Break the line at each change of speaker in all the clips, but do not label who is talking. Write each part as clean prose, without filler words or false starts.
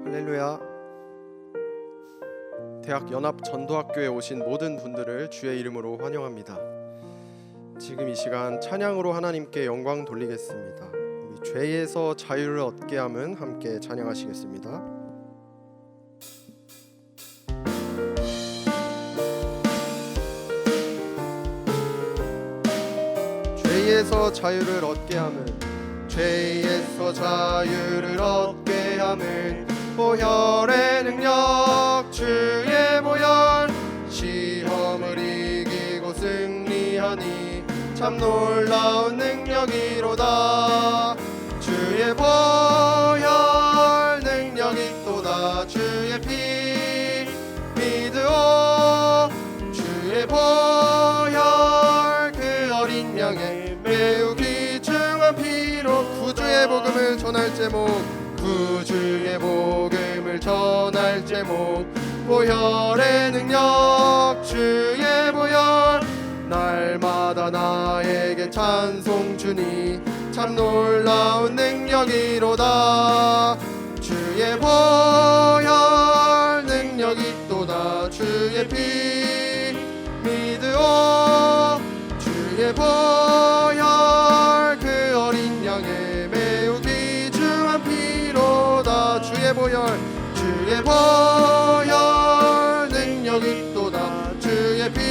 할렐루야. 대학 연합 전도학교에 오신 모든 분들을 주의 이름으로 환영합니다. 지금 이 시간 찬양으로 하나님께 영광 돌리겠습니다. 우리 죄에서 자유를 얻게 함은 함께 찬양하시겠습니다. 죄에서 자유를 얻게 함은, 죄에서 자유를 얻게 함은 보혈의 능력, 주의 보혈. 시험을 이기고 승리하니 참 놀라운 능력이로다. 주의 보혈 능력이 또다. 주의 피 믿으오. 주의 보혈 그 어린 양의 매우 귀중한 피로 구주의 복음을 전할 제목, 구주의 복음을 전할 제목. 보혈의 능력, 주의 보혈. 날마다 나에게 찬송 주니 참 놀라운 능력이로다. 주의 보혈 능력이 또다. 주의 피 믿으오. 주의 보혈 그 어린 양의 매우 귀중한 피로다. 주의 보혈, 주의 보혈 능력이 또다. 주의 피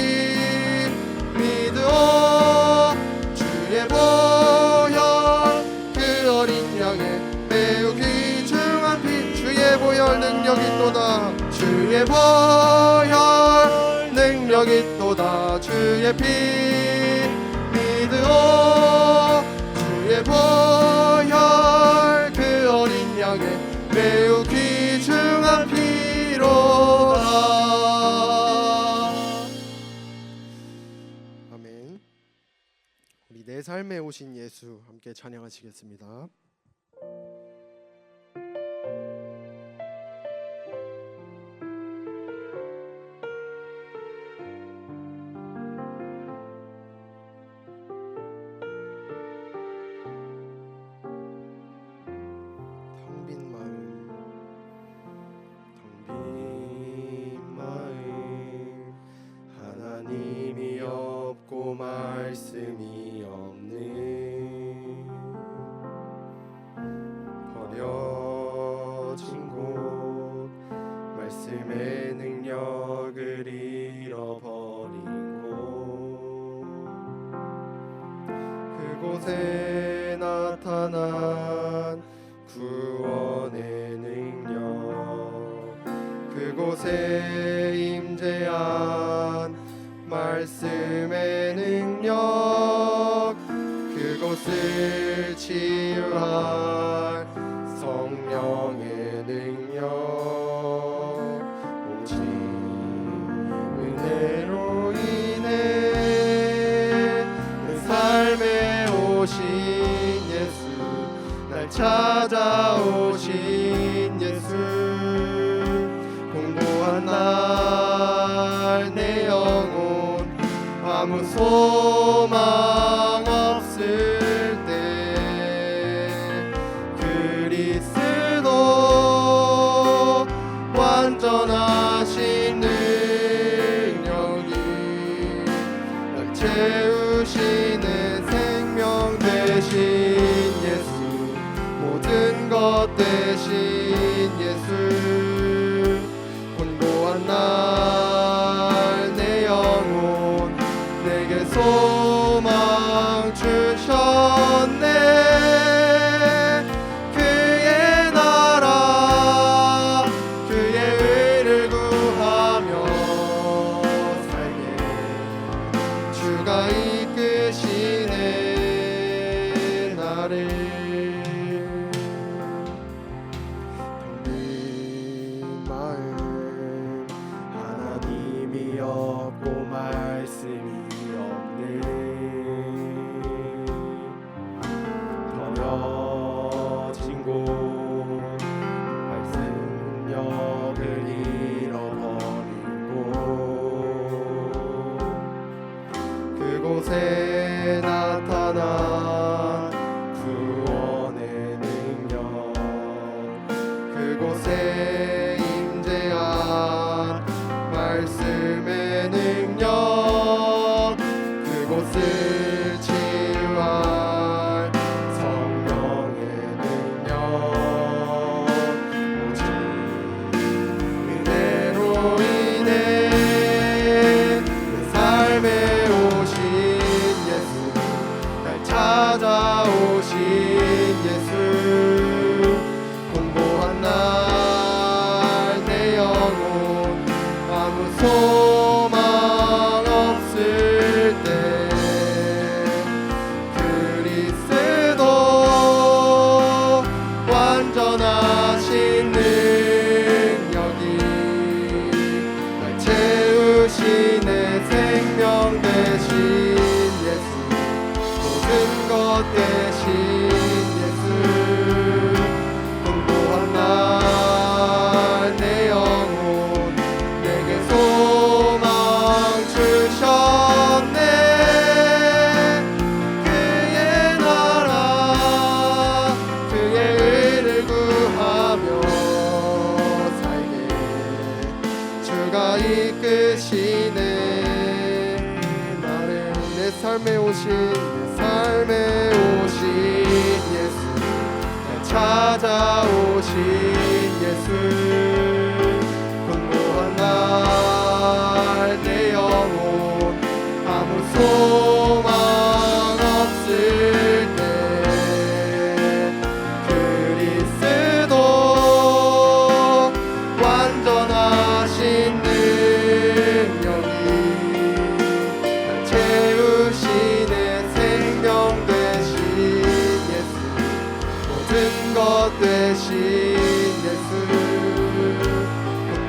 믿으오. 주의 보혈 그 어린 양의 매우 귀중한 피. 주의 보혈 능력이 또다. 주의 보혈 능력이 또다. 주의 피 믿으오. 주의 보혈 그 어린 양의 매우 귀중한 피로다. 아멘. 우리 내 삶에 오신 예수 함께 찬양하시겠습니다. 하나님이 없고 말씀이 없는 버려진 곳, 말씀의 능력을 잃어버린 곳, 그곳에 나타난 구원의 능력, 그곳에 임재한 말씀의 능력, 그곳을 치유할 성령의 능력, 오직 은혜로 인해 내 삶에 오신 예수, 날 찾아오신 예수, 공고한 날 내 영혼 아무 소망 없을 때 그리스도 완전하신 능력이 날 채우시는 생명 되신 예수, 모든 것 되신 예수, 곤고한 날 내 영혼 내게 소망 주셨네. 그의 나라 그의 의를 구하며 살게 주가 이끄시네 나를. 텅 빈 이끄시네. 나를 내 삶에 오신 예수, 날 찾아오신 예수, 공고한 날 내 영혼 아무 소망 없을 때 그리스도 완전하신 능력이 날 채우시네. 생명 되신 예수, 모든 것 되신 예수,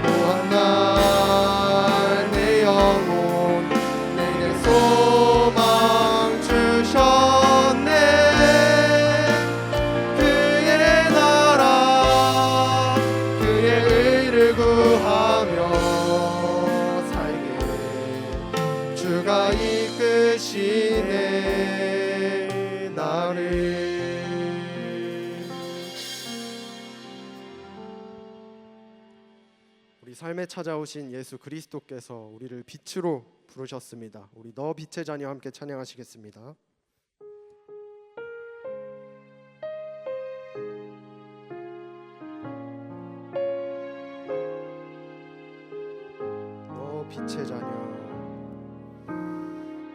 공고한 날 내 영혼 내게 소망 주셨네. 그의 나라 그의 의를 구하며 살게 주가 이끄시네 나를. 우리 삶에 찾아오신 예수 그리스도께서 우리를 빛으로 부르셨습니다. 우리 너 빛의 자녀 함께 찬양하시겠습니다. 너 빛의 자녀,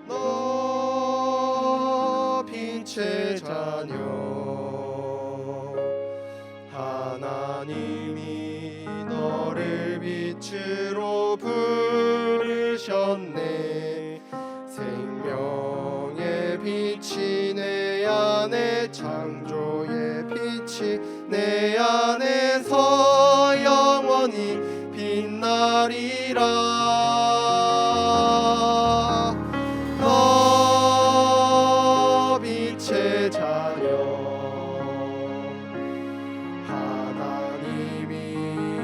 너 빛의 자녀, 하나님이 너를 빛으로 부르셨네. 생명의 빛이 내 안에, 창조의 빛이 내 안에서 영원히 빛나리라. 너 빛의 자녀, 하나님이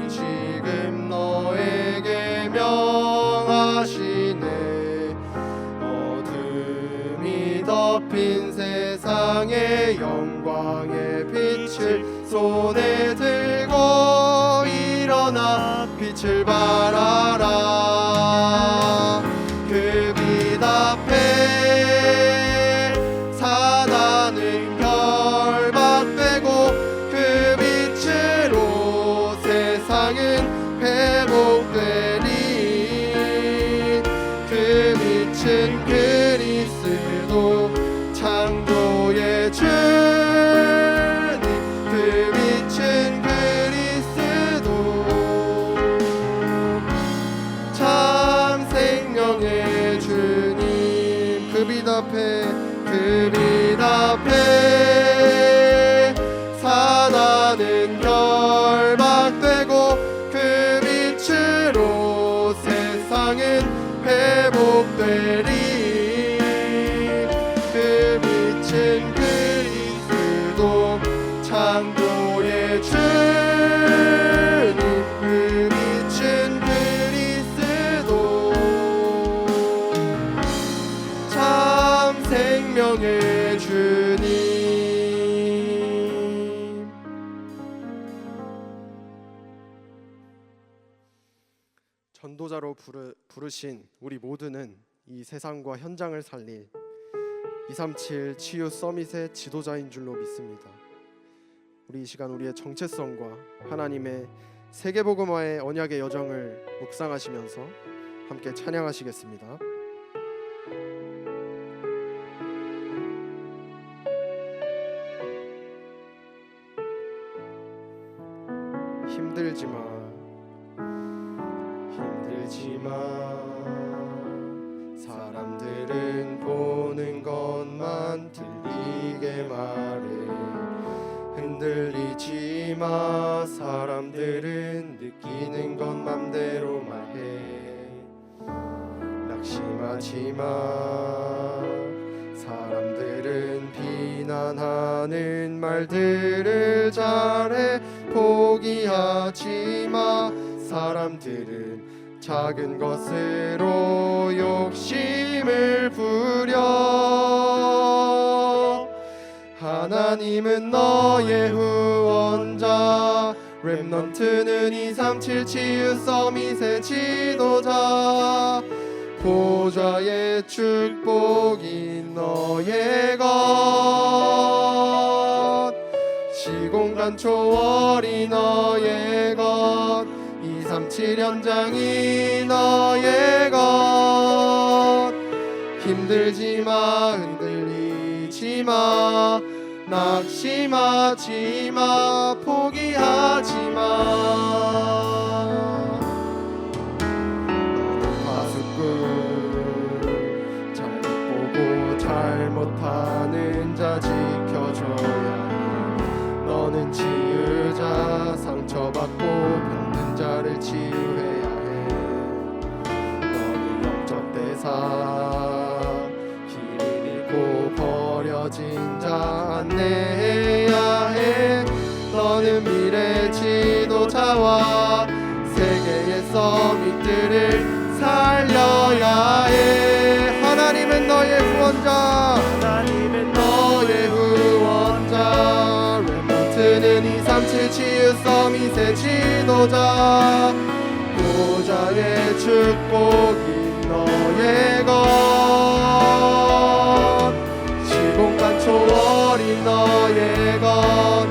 지금 너에게 명하시네. 어둠이 덮인 세상에 영광의 빛을 손에 들고 일어나 빛을 발하라. 그 빛 앞에 사단은 결박되고 그 빛으로 세상은 회복되리. 그 빛은 그리스도 창조의 주님, 그 빛은 그리스도 참 생명의 주님. 그 빛 앞에 사단은 결박되고 그 빛으로 세상은 회복되리. 그 빛은 그리스도 창조의 주님, 그 빛은 그리스도 참 생명의 주님. 전도자로 부르신 우리 모두는 이 세상과 현장을 살릴 237 치유 서밋의 지도자인 줄로 믿습니다. 우리 이 시간 우리의 정체성과 하나님의 세계복음화의 언약의 여정을 묵상하시면서 함께 찬양하시겠습니다. 힘들지 마, 사람들은 보는 것만 들리게 말해. 흔들리지 마, 사람들은 느끼는 것 맘대로 말해. 낙심하지 마, 사람들은 비난하는 말들을 잘해. 포기하지 마, 사람들은 작은 것으로 욕심을 부려. 하나님은 너의 후원자, 렘넌트는 237 치유 서밋의 지도자 보좌의 축복이 너의 것 시공간 초월이 너의 것 237 현장이 너의 것 힘들지마 흔들리지마 낙심하지마 포기하지마 파수꾼 잘못 보고 잘못하는 자 지켜줘야 해 너는 치유자 상처받고 병든 자를 치유해야 해 너는 영적 대사 길 잃고 버려진 자 안내해야 해 너는 미래 지도자와 세계의 서밋들을 살려야 해 하나님은 너의 후원자 하나님은 너의 후원자 렘넌트는 237 치유 서밋의 지도자 보좌의 축복이 너의 것 시공간 초월이 너의 것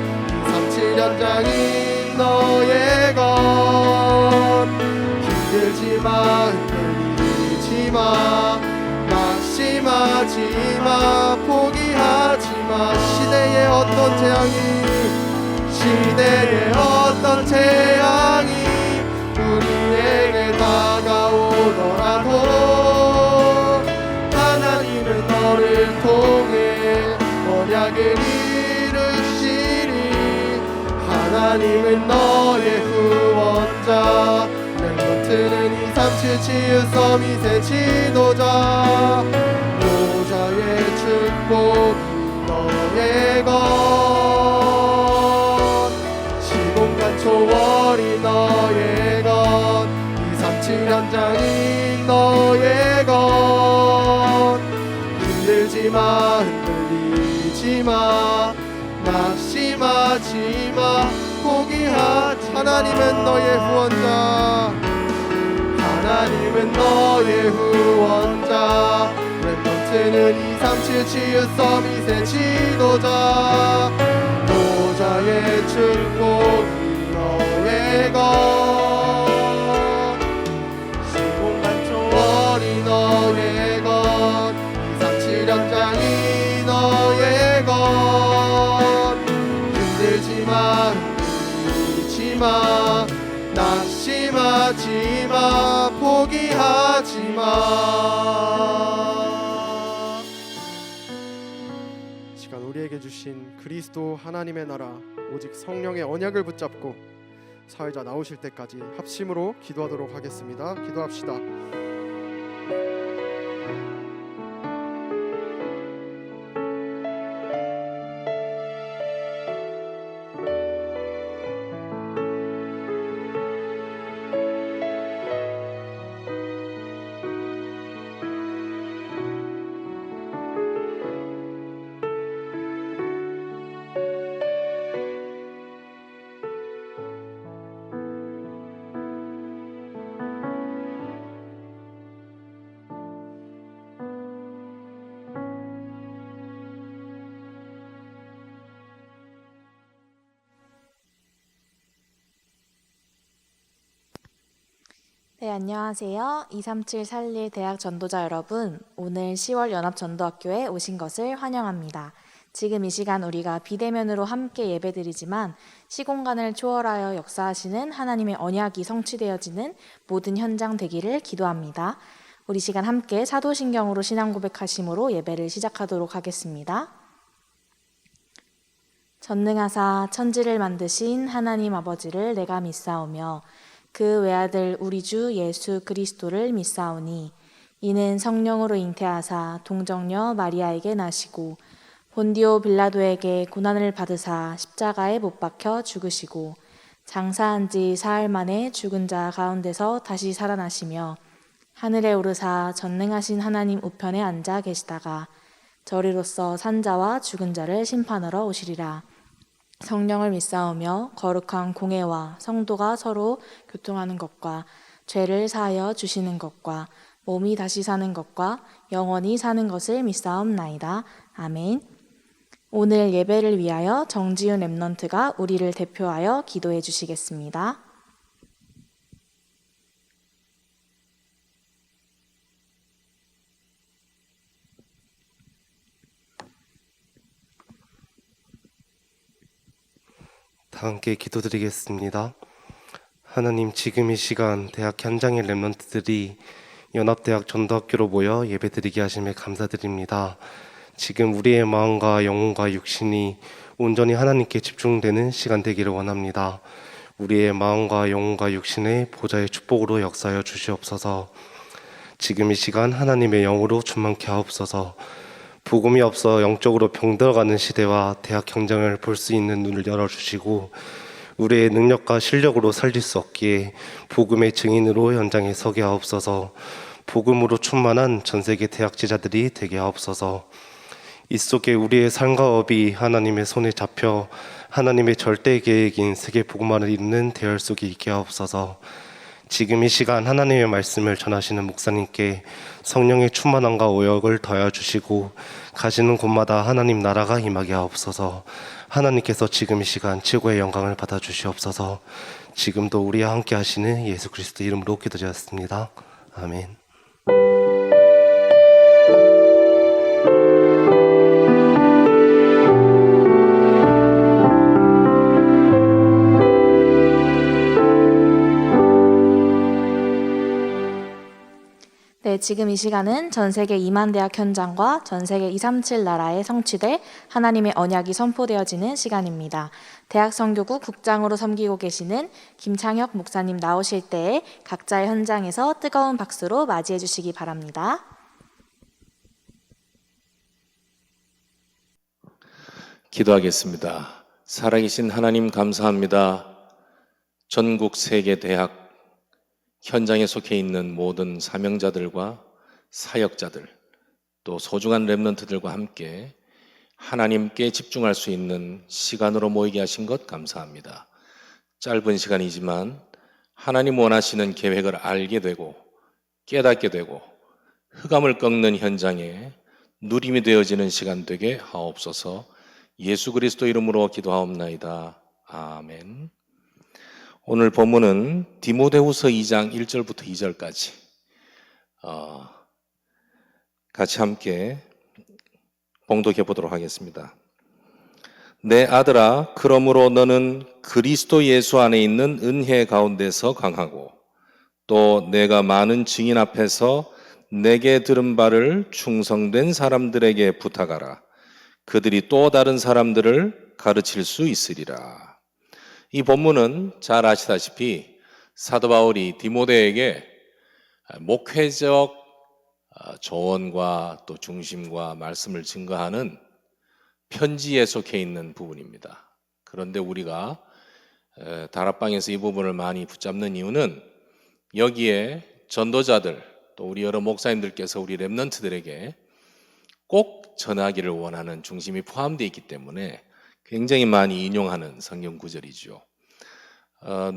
237 현장이 너의 것 힘들지마 흔들리지마 낙심하지마 포기하지마 시대의 어떤 재앙이 우리에게 다가오더라도 하나님은 너를 통해 언약을 이루시리 하나님은 너의 후원자 렘넌트는 237 치유 서밋의 지도자 보좌의 축복이 너의 것 시공간 초월이 너의 것 237 현장이 너의 것 힘들지마 흔들리지마 낙심하지마 포기하지 하나님은 너의 후원자 하나님은 너의 후원자 렘넌트는 237 치유 서밋의 지도자 보좌의 축복이 너의 것 시공간 초월이 너의 것 237 현장이 너의 것 힘들지마 흔들리지마 낙심하지마 포기하지마 시간 우리에게 주신 그리스도 하나님의 나라 오직 성령의 언약을 붙잡고 사회자 나오실 때까지 합심으로 기도하도록 하겠습니다. 기도합시다.
네, 안녕하세요. 237 살릴 대학 전도자 여러분, 오늘 10월 연합전도학교에 오신 것을 환영합니다. 지금 이 시간 우리가 비대면으로 함께 예배드리지만 시공간을 초월하여 역사하시는 하나님의 언약이 성취되어지는 모든 현장 되기를 기도합니다. 우리 시간 함께 사도신경으로 신앙 고백하심으로 예배를 시작하도록 하겠습니다. 전능하사 천지를 만드신 하나님 아버지를 내가 믿사오며 그 외아들 우리 주 예수 그리스도를 믿사오니 이는 성령으로 잉태하사 동정녀 마리아에게 나시고 본디오 빌라도에게 고난을 받으사 십자가에 못 박혀 죽으시고 장사한 지 사흘 만에 죽은 자 가운데서 다시 살아나시며 하늘에 오르사 전능하신 하나님 우편에 앉아 계시다가 저리로서 산자와 죽은 자를 심판하러 오시리라. 성령을 믿사오며 거룩한 공회와 성도가 서로 교통하는 것과 죄를 사하여 주시는 것과 몸이 다시 사는 것과 영원히 사는 것을 믿사옵나이다. 아멘. 오늘 예배를 위하여 정지훈 랩넌트가 우리를 대표하여 기도해 주시겠습니다.
다 함께 기도드리겠습니다. 하나님, 지금 이 시간 대학 현장의 랩런트들이 연합대학 전도학교로 모여 예배드리게 하심에 감사드립니다. 지금 우리의 마음과 영혼과 육신이 온전히 하나님께 집중되는 시간 되기를 원합니다. 우리의 마음과 영혼과 육신의 보좌의 축복으로 역사하여 주시옵소서. 지금 이 시간 하나님의 영으로 충만케 하옵소서. 복음이 없어 영적으로 병들어가는 시대와 대학 경쟁을 볼 수 있는 눈을 열어주시고 우리의 능력과 실력으로 살릴 수 없기에 복음의 증인으로 현장에 서게 하옵소서. 복음으로 충만한 전세계 대학제자들이 되게 하옵소서. 이 속에 우리의 삶과 업이 하나님의 손에 잡혀 하나님의 절대 계획인 세계 복음화를 이루는 대열 속에 있게 하옵소서. 지금 이 시간 하나님의 말씀을 전하시는 목사님께 성령의 충만함과 오역을 더하여 주시고 가시는 곳마다 하나님 나라가 임하게 하옵소서. 하나님께서 지금 이 시간 최고의 영광을 받아 주시옵소서. 지금도 우리와 함께 하시는 예수 그리스도 이름으로 기도드렸습니다. 아멘.
네, 지금 이 시간은 전 세계 2만 대학 현장과 전 세계 237 나라에 성취될 하나님의 언약이 선포되어지는 시간입니다. 대학 선교국 국장으로 섬기고 계시는 김창혁 목사님 나오실 때에 각자의 현장에서 뜨거운 박수로 맞이해 주시기 바랍니다.
기도하겠습니다. 살아계신 하나님 감사합니다. 전국 세계 대학 현장에 속해 있는 모든 사명자들과 사역자들, 또 소중한 랩런트들과 함께 하나님께 집중할 수 있는 시간으로 모이게 하신 것 감사합니다. 짧은 시간이지만 하나님 원하시는 계획을 알게 되고 깨닫게 되고 흑암을 꺾는 현장에 누림이 되어지는 시간 되게 하옵소서. 예수 그리스도 이름으로 기도하옵나이다. 아멘. 오늘 본문은 디모데후서 2장 1절부터 2절까지 같이 함께 봉독해 보도록 하겠습니다. 내 아들아, 그러므로 너는 그리스도 예수 안에 있는 은혜 가운데서 강하고 또 내가 많은 증인 앞에서 내게 들은 바를 충성된 사람들에게 부탁하라. 그들이 또 다른 사람들을 가르칠 수 있으리라. 이 본문은 잘 아시다시피 사도 바울이 디모데에게 목회적 조언과 또 중심과 말씀을 증거하는 편지에 속해 있는 부분입니다. 그런데 우리가 다락방에서 이 부분을 많이 붙잡는 이유는 여기에 전도자들 또 우리 여러 목사님들께서 우리 랩런트들에게 꼭 전하기를 원하는 중심이 포함되어 있기 때문에 굉장히 많이 인용하는 성경 구절이죠.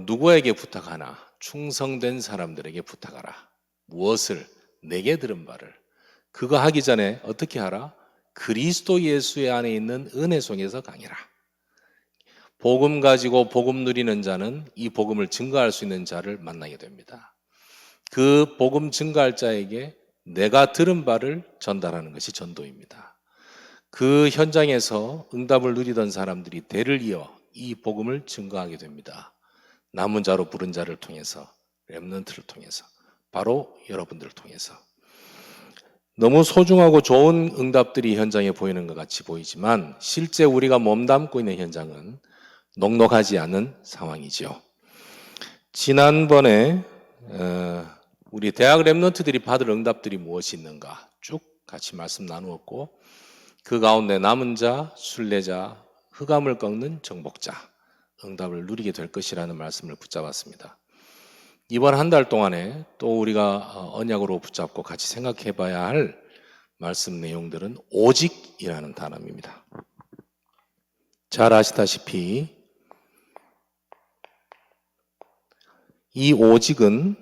누구에게 부탁하나? 충성된 사람들에게 부탁하라. 무엇을? 내게 들은 바를. 그거 하기 전에 어떻게 하라? 그리스도 예수의 안에 있는 은혜 속에서 강해라. 복음 가지고 복음 누리는 자는 이 복음을 증거할 수 있는 자를 만나게 됩니다. 그 복음 증거할 자에게 내가 들은 바를 전달하는 것이 전도입니다. 그 현장에서 응답을 누리던 사람들이 대를 이어 이 복음을 증거하게 됩니다. 남은 자로 부른 자를 통해서, 렘넌트를 통해서, 바로 여러분들을 통해서. 너무 소중하고 좋은 응답들이 현장에 보이는 것 같이 보이지만 실제 우리가 몸담고 있는 현장은 녹록하지 않은 상황이죠. 지난번에 우리 대학 렘넌트들이 받을 응답들이 무엇이 있는가 쭉 같이 말씀 나누었고 그 가운데 남은 자, 순례자, 흑암을 꺾는 정복자 응답을 누리게 될 것이라는 말씀을 붙잡았습니다. 이번 한 달 동안에 또 우리가 언약으로 붙잡고 같이 생각해 봐야 할 말씀 내용들은 오직이라는 단어입니다. 잘 아시다시피 이 오직은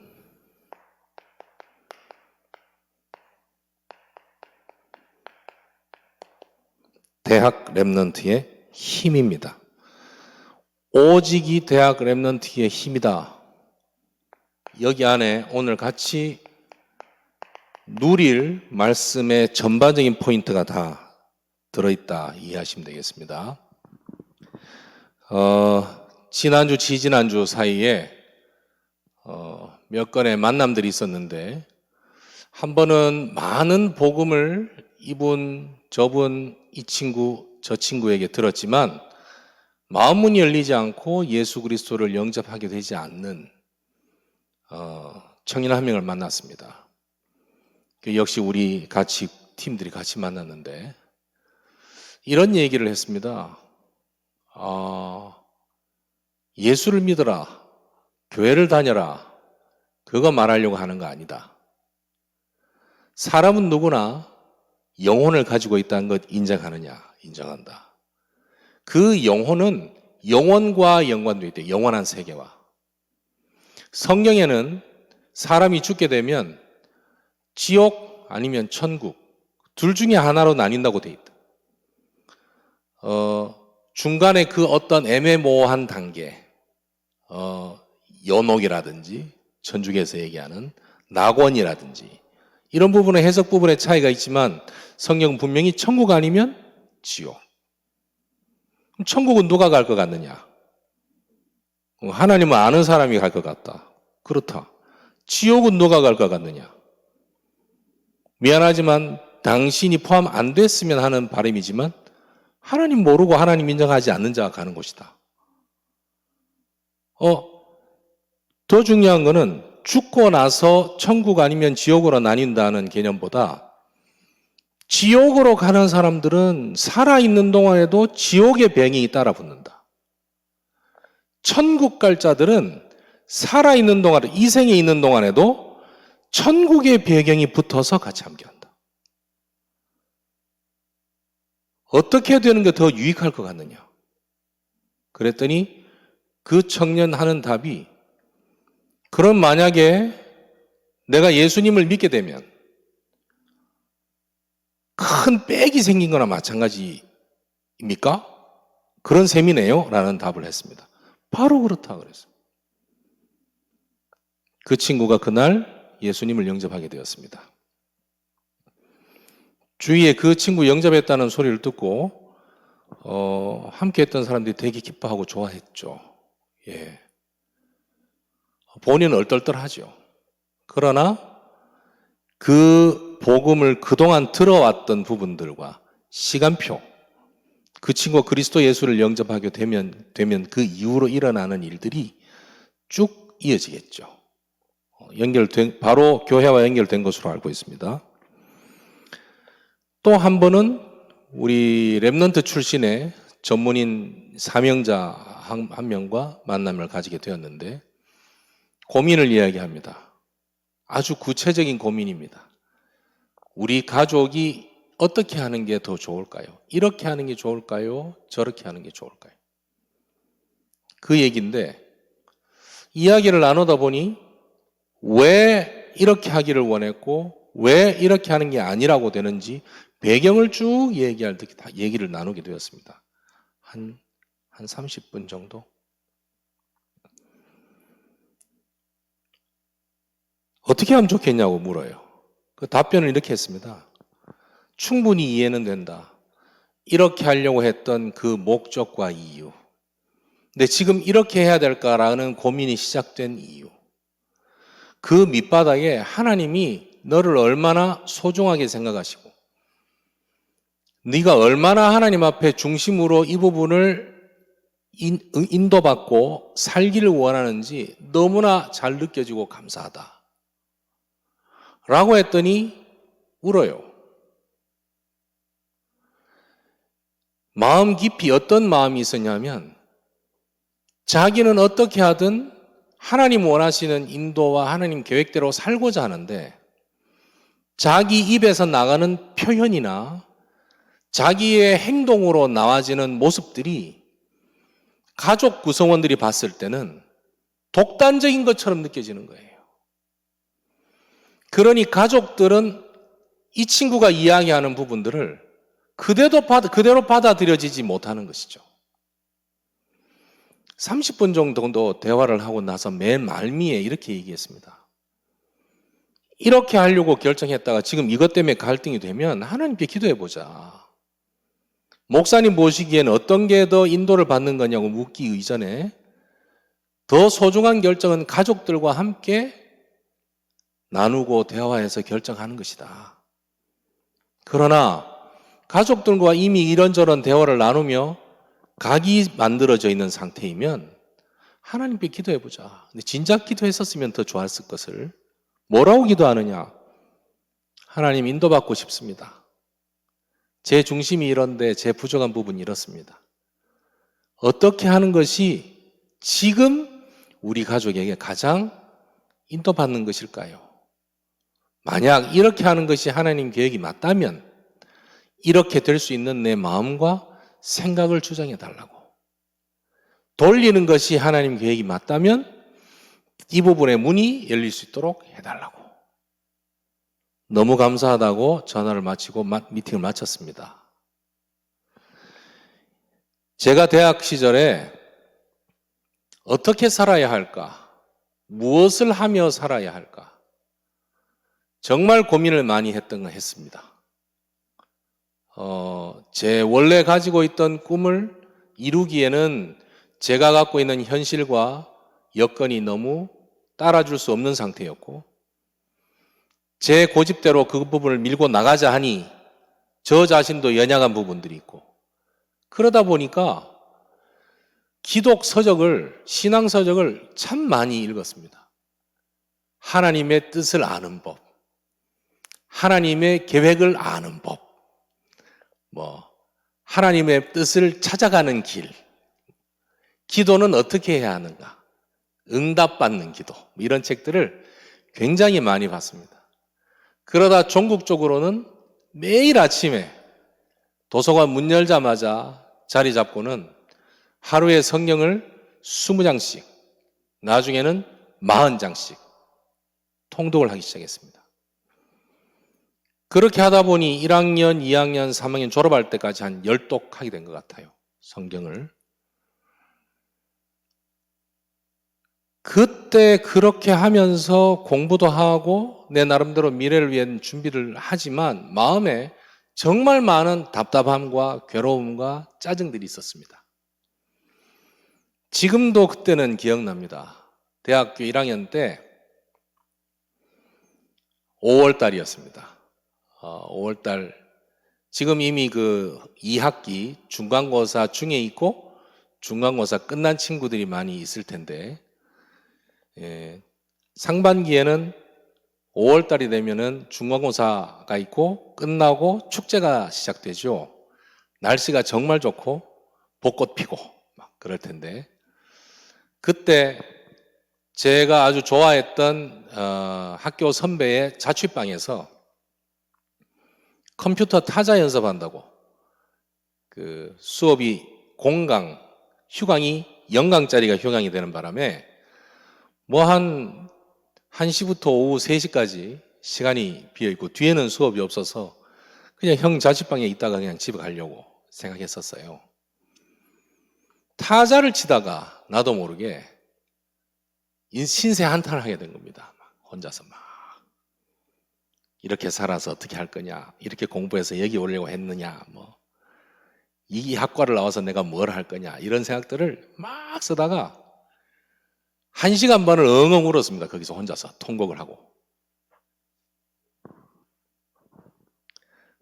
대학 랩넌트의 힘입니다. 오직이 대학 랩넌트의 힘이다. 여기 안에 오늘 같이 누릴 말씀의 전반적인 포인트가 다 들어있다 이해하시면 되겠습니다. 지난주, 지지난주 사이에 몇 건의 만남들이 있었는데 한 번은 많은 복음을 이분, 저분, 이 친구, 저 친구에게 들었지만 마음문이 열리지 않고 예수 그리스도를 영접하게 되지 않는 청년 한 명을 만났습니다. 역시 우리 팀들이 같이 만났는데 이런 얘기를 했습니다. 예수를 믿어라, 교회를 다녀라, 그거 말하려고 하는 거 아니다. 사람은 누구나 영혼을 가지고 있다는 것 인정하느냐? 인정한다. 그 영혼은 영원과 연관되어 있다. 영원한 세계와. 성경에는 사람이 죽게 되면 지옥 아니면 천국 둘 중에 하나로 나뉜다고 되어 있다. 중간에 그 어떤 애매모호한 단계, 연옥이라든지 천주교에서 얘기하는 낙원이라든지 이런 부분의 해석 부분의 차이가 있지만 성경은 분명히 천국 아니면 지옥. 그럼 천국은 누가 갈 것 같느냐? 하나님은 아는 사람이 갈 것 같다. 그렇다. 지옥은 누가 갈 것 같느냐? 미안하지만 당신이 포함 안 됐으면 하는 바람이지만 하나님 모르고 하나님 인정하지 않는 자가 가는 곳이다. 더 중요한 거는 죽고 나서 천국 아니면 지옥으로 나뉜다는 개념보다 지옥으로 가는 사람들은 살아있는 동안에도 지옥의 병이 따라 붙는다. 천국 갈 자들은 살아있는 동안에, 이 생에 있는 동안에도 천국의 배경이 붙어서 같이 함께한다. 어떻게 되는 게 더 유익할 것 같느냐? 그랬더니 그 청년 하는 답이 그럼 만약에 내가 예수님을 믿게 되면 큰 빽이 생긴 거나 마찬가지입니까? 그런 셈이네요? 라는 답을 했습니다. 바로 그렇다 그랬어요. 그 친구가 그날 예수님을 영접하게 되었습니다. 주위에 그 친구 영접했다는 소리를 듣고 함께 했던 사람들이 되게 기뻐하고 좋아했죠. 예. 본인은 얼떨떨하죠. 그러나 그 복음을 그동안 들어왔던 부분들과 시간표, 그 친구가 그리스도 예수를 영접하게 되면 그 이후로 일어나는 일들이 쭉 이어지겠죠. 바로 교회와 연결된 것으로 알고 있습니다. 또 한 번은 우리 랩넌트 출신의 전문인 사명자 한 명과 만남을 가지게 되었는데 고민을 이야기합니다. 아주 구체적인 고민입니다. 우리 가족이 어떻게 하는 게 더 좋을까요? 이렇게 하는 게 좋을까요? 저렇게 하는 게 좋을까요? 그 얘기인데 이야기를 나누다 보니 왜 이렇게 하기를 원했고 왜 이렇게 하는 게 아니라고 되는지 배경을 쭉 얘기할 때 다 얘기를 나누게 되었습니다. 한 30분 정도? 어떻게 하면 좋겠냐고 물어요. 그 답변을 이렇게 했습니다. 충분히 이해는 된다. 이렇게 하려고 했던 그 목적과 이유. 근데 지금 이렇게 해야 될까라는 고민이 시작된 이유. 그 밑바닥에 하나님이 너를 얼마나 소중하게 생각하시고 네가 얼마나 하나님 앞에 중심으로 이 부분을 인도받고 살기를 원하는지 너무나 잘 느껴지고 감사하다. 라고 했더니 울어요. 마음 깊이 어떤 마음이 있었냐면 자기는 어떻게 하든 하나님 원하시는 인도와 하나님 계획대로 살고자 하는데 자기 입에서 나가는 표현이나 자기의 행동으로 나와지는 모습들이 가족 구성원들이 봤을 때는 독단적인 것처럼 느껴지는 거예요. 그러니 가족들은 이 친구가 이야기하는 부분들을 그대로 받아들여지지 못하는 것이죠. 30분 정도 대화를 하고 나서 맨 말미에 이렇게 얘기했습니다. 이렇게 하려고 결정했다가 지금 이것 때문에 갈등이 되면 하나님께 기도해 보자. 목사님 모시기에는 어떤 게 더 인도를 받는 거냐고 묻기 이전에 더 소중한 결정은 가족들과 함께 나누고 대화해서 결정하는 것이다. 그러나 가족들과 이미 이런저런 대화를 나누며 각이 만들어져 있는 상태이면 하나님께 기도해 보자. 근데 진작 기도했었으면 더 좋았을 것을. 뭐라고 기도하느냐? 하나님 인도받고 싶습니다. 제 중심이 이런데 제 부족한 부분이 이렇습니다. 어떻게 하는 것이 지금 우리 가족에게 가장 인도받는 것일까요? 만약 이렇게 하는 것이 하나님 계획이 맞다면 이렇게 될 수 있는 내 마음과 생각을 주장해 달라고. 돌리는 것이 하나님 계획이 맞다면 이 부분의 문이 열릴 수 있도록 해달라고. 너무 감사하다고 전화를 마치고 미팅을 마쳤습니다. 제가 대학 시절에 어떻게 살아야 할까? 무엇을 하며 살아야 할까? 정말 고민을 많이 했습니다. 제 원래 가지고 있던 꿈을 이루기에는 제가 갖고 있는 현실과 여건이 너무 따라줄 수 없는 상태였고, 제 고집대로 그 부분을 밀고 나가자 하니 저 자신도 연약한 부분들이 있고, 그러다 보니까 기독 서적을, 신앙 서적을 참 많이 읽었습니다. 하나님의 뜻을 아는 법, 하나님의 계획을 아는 법, 하나님의 뜻을 찾아가는 길, 기도는 어떻게 해야 하는가, 응답받는 기도, 이런 책들을 굉장히 많이 봤습니다. 그러다 종국적으로는 매일 아침에 도서관 문 열자마자 자리 잡고는 하루에 성경을 20장씩, 나중에는 40장씩 통독을 하기 시작했습니다. 그렇게 하다 보니 1학년, 2학년, 3학년 졸업할 때까지 한 10독 하게 된 것 같아요. 성경을. 그때 그렇게 하면서 공부도 하고 내 나름대로 미래를 위한 준비를 하지만 마음에 정말 많은 답답함과 괴로움과 짜증들이 있었습니다. 지금도 그때는 기억납니다. 대학교 1학년 때 5월 달이었습니다. 5월 달, 지금 이미 그 2학기 중간고사 중에 있고 중간고사 끝난 친구들이 많이 있을 텐데, 상반기에는 5월 달이 되면은 중간고사가 있고 끝나고 축제가 시작되죠. 날씨가 정말 좋고 벚꽃 피고 막 그럴 텐데, 그때 제가 아주 좋아했던 학교 선배의 자취방에서 컴퓨터 타자 연습한다고 그 수업이 공강, 휴강이 0강짜리가 휴강이 되는 바람에 한 1시부터 오후 3시까지 시간이 비어있고 뒤에는 수업이 없어서 그냥 형 자취방에 있다가 그냥 집에 가려고 생각했었어요. 타자를 치다가 나도 모르게 신세 한탄을 하게 된 겁니다. 혼자서 막 이렇게 살아서 어떻게 할 거냐, 이렇게 공부해서 여기 오려고 했느냐, 이 학과를 나와서 내가 뭘 할 거냐, 이런 생각들을 막 쓰다가 1시간 반을 엉엉 울었습니다. 거기서 혼자서 통곡을 하고.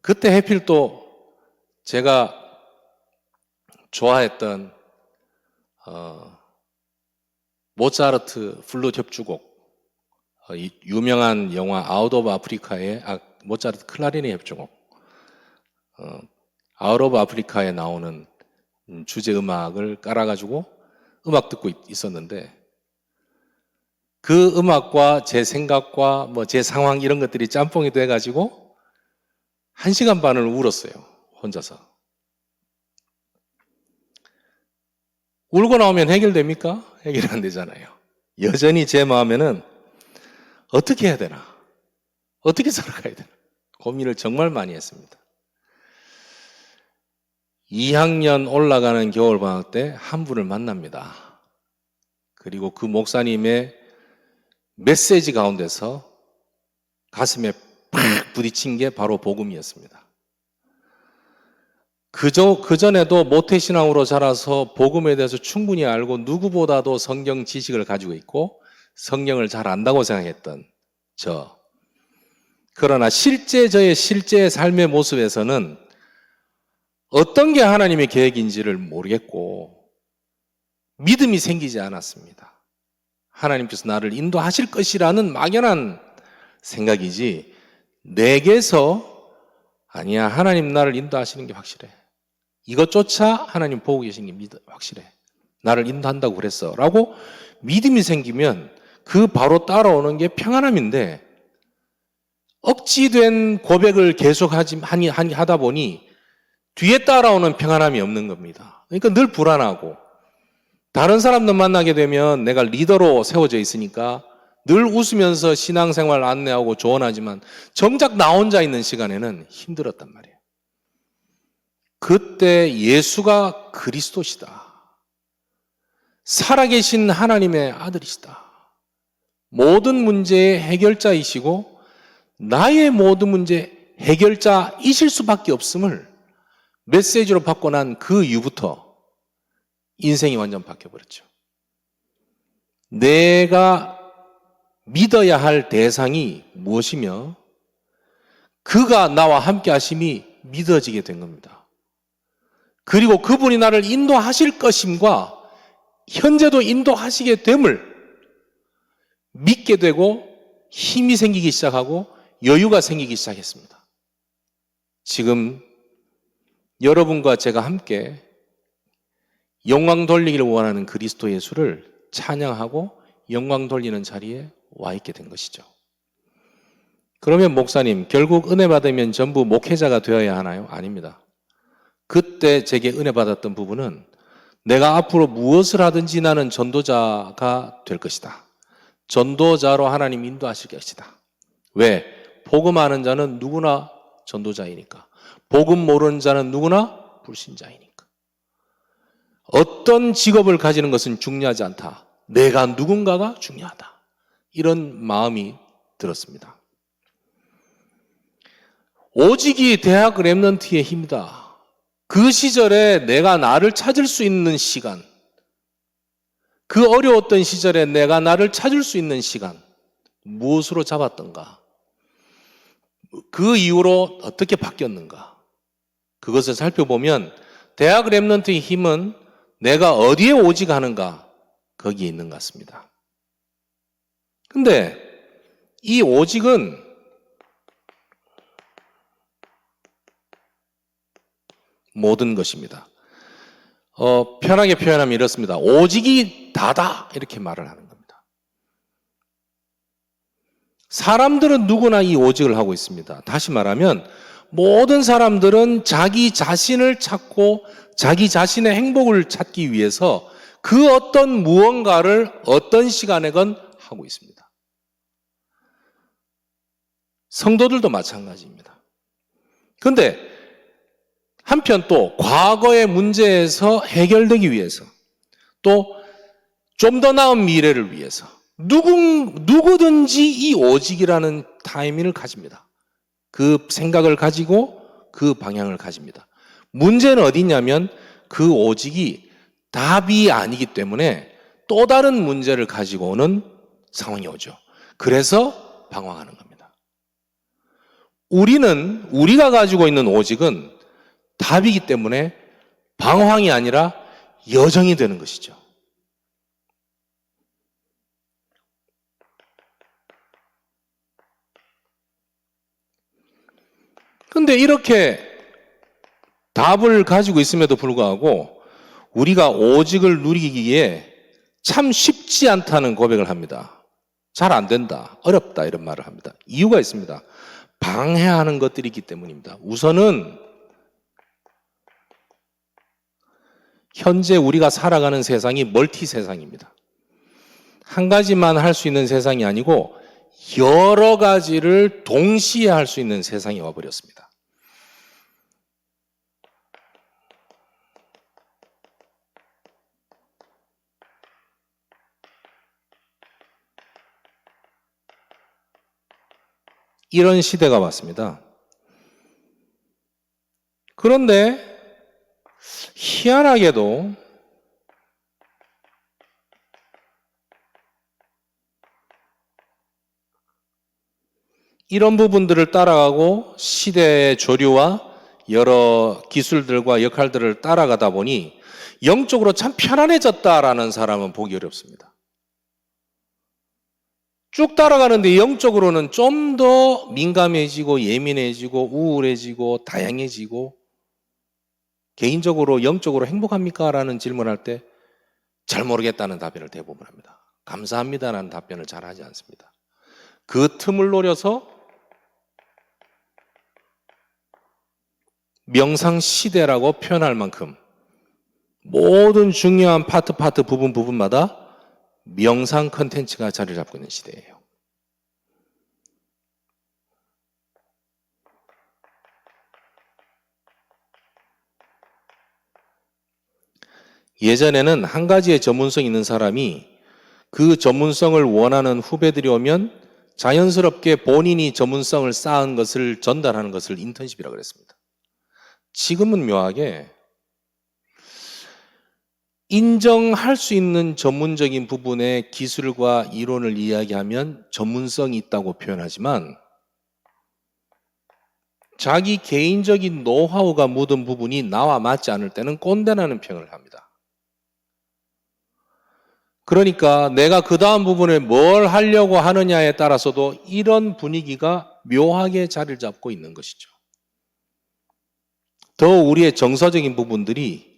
그때 해필 또 제가 좋아했던 모차르트 플룻 협주곡, 유명한 영화 아웃 오브 아프리카의 모차르트 클라리넷 협주곡, 아웃 오브 아프리카에 나오는 주제 음악을 깔아가지고 음악 듣고 있었는데, 그 음악과 제 생각과 제 상황 이런 것들이 짬뽕이 돼가지고 1시간 반을 울었어요. 혼자서. 울고 나오면 해결됩니까? 해결 안 되잖아요. 여전히 제 마음에는 어떻게 해야 되나? 어떻게 살아가야 되나? 고민을 정말 많이 했습니다. 2학년 올라가는 겨울방학 때 한 분을 만납니다. 그리고 그 목사님의 메시지 가운데서 가슴에 팍 부딪힌 게 바로 복음이었습니다. 그전에도 모태신앙으로 자라서 복음에 대해서 충분히 알고 누구보다도 성경 지식을 가지고 있고 성경을 잘 안다고 생각했던 저. 그러나 저의 실제 삶의 모습에서는 어떤 게 하나님의 계획인지를 모르겠고 믿음이 생기지 않았습니다. 하나님께서 나를 인도하실 것이라는 막연한 생각이지 내게서 아니야, 하나님 나를 인도하시는 게 확실해. 이것조차 하나님 보고 계신 게 확실해. 나를 인도한다고 그랬어 라고 믿음이 생기면 그 바로 따라오는 게 평안함인데 억지된 고백을 계속 하다 보니 뒤에 따라오는 평안함이 없는 겁니다. 그러니까 늘 불안하고 다른 사람들 만나게 되면 내가 리더로 세워져 있으니까 늘 웃으면서 신앙생활 안내하고 조언하지만 정작 나 혼자 있는 시간에는 힘들었단 말이에요. 그때 예수가 그리스도시다. 살아계신 하나님의 아들이시다. 모든 문제의 해결자이시고 나의 모든 문제 해결자이실 수밖에 없음을 메시지로 받고 난 그 이후부터 인생이 완전 바뀌어버렸죠. 내가 믿어야 할 대상이 무엇이며 그가 나와 함께 하심이 믿어지게 된 겁니다. 그리고 그분이 나를 인도하실 것임과 현재도 인도하시게 됨을 믿게 되고 힘이 생기기 시작하고 여유가 생기기 시작했습니다. 지금 여러분과 제가 함께 영광 돌리기를 원하는 그리스도 예수를 찬양하고 영광 돌리는 자리에 와 있게 된 것이죠. 그러면 목사님, 결국 은혜 받으면 전부 목회자가 되어야 하나요? 아닙니다. 그때 제게 은혜 받았던 부분은 내가 앞으로 무엇을 하든지 나는 전도자가 될 것이다. 전도자로 하나님 인도하실 것이다. 왜? 복음 아는 자는 누구나 전도자이니까. 복음 모르는 자는 누구나 불신자이니까. 어떤 직업을 가지는 것은 중요하지 않다. 내가 누군가가 중요하다. 이런 마음이 들었습니다. 오직이 대학 랩런트의 힘이다. 그 시절에 내가 나를 찾을 수 있는 시간, 그 어려웠던 시절에 내가 나를 찾을 수 있는 시간, 무엇으로 잡았던가, 그 이후로 어떻게 바뀌었는가, 그것을 살펴보면 대학 랩런트의 힘은 내가 어디에 오직하는가, 거기에 있는 것 같습니다. 근데 이 오직은 모든 것입니다. 편하게 표현하면 이렇습니다. 오직이 다다 이렇게 말을 하는 겁니다. 사람들은 누구나 이 오직을 하고 있습니다. 다시 말하면 모든 사람들은 자기 자신을 찾고 자기 자신의 행복을 찾기 위해서 그 어떤 무언가를 어떤 시간에건 하고 있습니다. 성도들도 마찬가지입니다. 그런데 한편 또 과거의 문제에서 해결되기 위해서 또 좀 더 나은 미래를 위해서 누구든지 이 오직이라는 타이밍을 가집니다. 그 생각을 가지고 그 방향을 가집니다. 문제는 어디 있냐면 그 오직이 답이 아니기 때문에 또 다른 문제를 가지고 오는 상황이 오죠. 그래서 방황하는 겁니다. 우리가 가지고 있는 오직은 답이기 때문에 방황이 아니라 여정이 되는 것이죠. 그런데 이렇게 답을 가지고 있음에도 불구하고 우리가 오직을 누리기에 참 쉽지 않다는 고백을 합니다. 잘 안 된다, 어렵다 이런 말을 합니다. 이유가 있습니다. 방해하는 것들이 있기 때문입니다. 우선은 현재 우리가 살아가는 세상이 멀티 세상입니다. 한 가지만 할 수 있는 세상이 아니고 여러 가지를 동시에 할 수 있는 세상이 와버렸습니다. 이런 시대가 왔습니다. 그런데 희한하게도 이런 부분들을 따라가고 시대의 조류와 여러 기술들과 역할들을 따라가다 보니 영적으로 참 편안해졌다라는 사람은 보기 어렵습니다. 쭉 따라가는데 영적으로는 좀 더 민감해지고 예민해지고 우울해지고 다양해지고 개인적으로 영적으로 행복합니까? 라는 질문할 때 잘 모르겠다는 답변을 대부분 합니다. 감사합니다라는 답변을 잘 하지 않습니다. 그 틈을 노려서 명상 시대라고 표현할 만큼 모든 중요한 파트 부분마다 명상 컨텐츠가 자리를 잡고 있는 시대예요. 예전에는 한 가지의 전문성이 있는 사람이 그 전문성을 원하는 후배들이 오면 자연스럽게 본인이 전문성을 쌓은 것을 전달하는 것을 인턴십이라고 그랬습니다. 지금은 묘하게 인정할 수 있는 전문적인 부분의 기술과 이론을 이야기하면 전문성이 있다고 표현하지만 자기 개인적인 노하우가 묻은 부분이 나와 맞지 않을 때는 꼰대라는 표현을 합니다. 그러니까 내가 그 다음 부분에 뭘 하려고 하느냐에 따라서도 이런 분위기가 묘하게 자리를 잡고 있는 것이죠. 더 우리의 정서적인 부분들이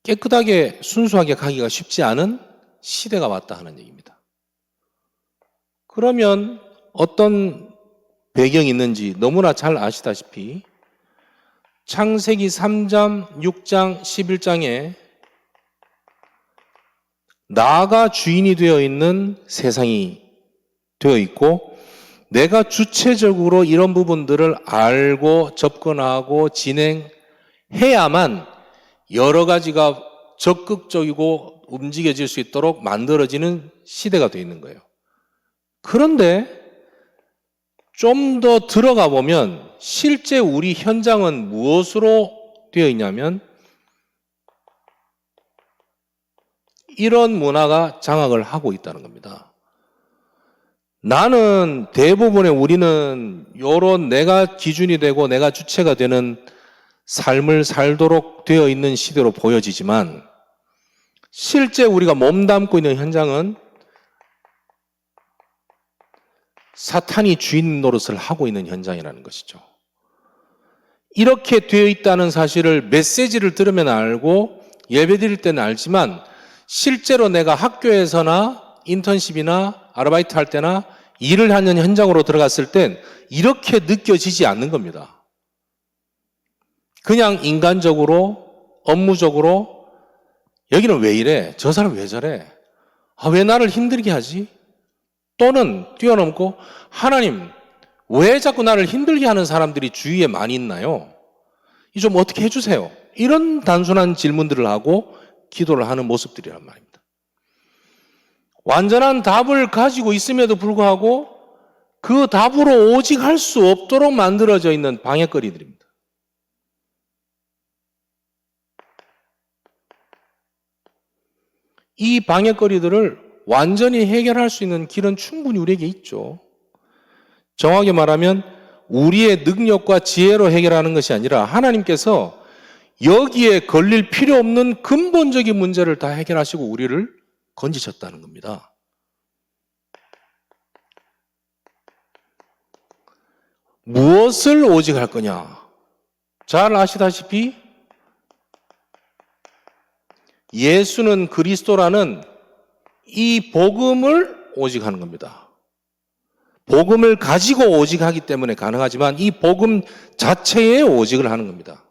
깨끗하게 순수하게 가기가 쉽지 않은 시대가 왔다 하는 얘기입니다. 그러면 어떤 배경이 있는지 너무나 잘 아시다시피 창세기 3장, 6장, 11장에 나가 주인이 되어 있는 세상이 되어 있고 내가 주체적으로 이런 부분들을 알고 접근하고 진행해야만 여러 가지가 적극적이고 움직여질 수 있도록 만들어지는 시대가 되어 있는 거예요. 그런데 좀 더 들어가 보면 실제 우리 현장은 무엇으로 되어 있냐면 이런 문화가 장악을 하고 있다는 겁니다. 나는 대부분의 우리는 이런 내가 기준이 되고 내가 주체가 되는 삶을 살도록 되어 있는 시대로 보여지지만 실제 우리가 몸담고 있는 현장은 사탄이 주인 노릇을 하고 있는 현장이라는 것이죠. 이렇게 되어 있다는 사실을 메시지를 들으면 알고 예배 드릴 때는 알지만 실제로 내가 학교에서나 인턴십이나 아르바이트 할 때나 일을 하는 현장으로 들어갔을 땐 이렇게 느껴지지 않는 겁니다. 그냥 인간적으로, 업무적으로 여기는 왜 이래? 저 사람 왜 저래? 왜 나를 힘들게 하지? 또는 뛰어넘고 하나님, 왜 자꾸 나를 힘들게 하는 사람들이 주위에 많이 있나요? 이 좀 어떻게 해주세요. 이런 단순한 질문들을 하고 기도를 하는 모습들이란 말입니다. 완전한 답을 가지고 있음에도 불구하고 그 답으로 오직 할 수 없도록 만들어져 있는 방해거리들입니다. 이 방해거리들을 완전히 해결할 수 있는 길은 충분히 우리에게 있죠. 정확히 말하면 우리의 능력과 지혜로 해결하는 것이 아니라 하나님께서 여기에 걸릴 필요 없는 근본적인 문제를 다 해결하시고 우리를 건지셨다는 겁니다. 무엇을 오직 할 거냐? 잘 아시다시피 예수는 그리스도라는 이 복음을 오직 하는 겁니다. 복음을 가지고 오직 하기 때문에 가능하지만 이 복음 자체에 오직을 하는 겁니다.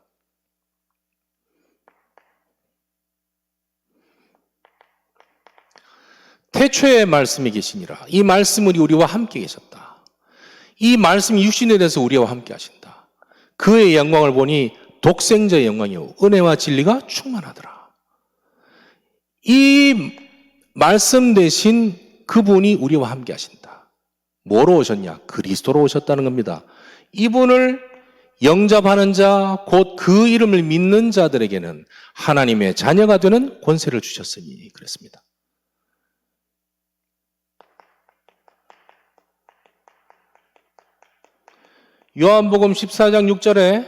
태초의 말씀이 계시니라. 이 말씀이 우리와 함께 계셨다. 이 말씀이 육신에 대해서 우리와 함께 하신다. 그의 영광을 보니 독생자의 영광이요 은혜와 진리가 충만하더라. 이 말씀 대신 그분이 우리와 함께 하신다. 뭐로 오셨냐? 그리스도로 오셨다는 겁니다. 이분을 영접하는 자, 곧 그 이름을 믿는 자들에게는 하나님의 자녀가 되는 권세를 주셨으니 그랬습니다. 요한복음 14장 6절에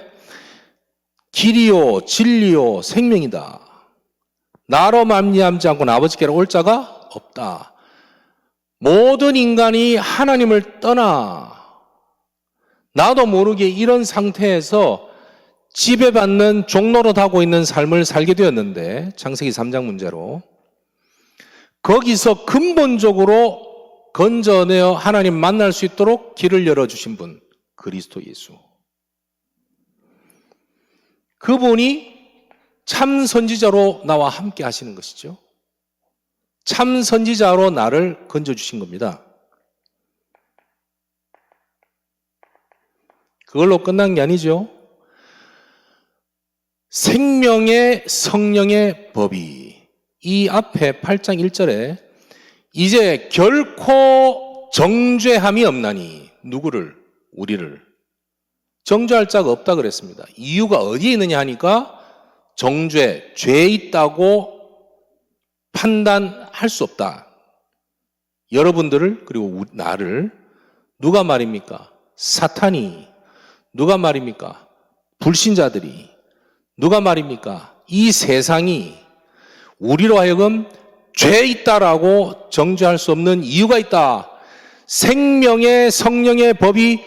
길이요 진리요 생명이다. 나로 말미암지 않고는 아버지께로 올 자가 없다. 모든 인간이 하나님을 떠나 나도 모르게 이런 상태에서 지배받는 종노릇하고 있는 삶을 살게 되었는데 창세기 3장 문제로 거기서 근본적으로 건져내어 하나님 만날 수 있도록 길을 열어주신 분 그리스도 예수. 그분이 참 선지자로 나와 함께 하시는 것이죠. 참 선지자로 나를 건져주신 겁니다. 그걸로 끝난 게 아니죠. 생명의 성령의 법이 이 앞에 8장 1절에 이제 결코 정죄함이 없나니 누구를? 우리를. 정죄할 자가 없다 그랬습니다. 이유가 어디에 있느냐 하니까 정죄, 죄 있다고 판단할 수 없다. 여러분들을 그리고 나를 누가 말입니까? 사탄이. 누가 말입니까? 불신자들이. 누가 말입니까? 이 세상이 우리로 하여금 죄 있다라고 정죄할 수 없는 이유가 있다. 생명의 성령의 법이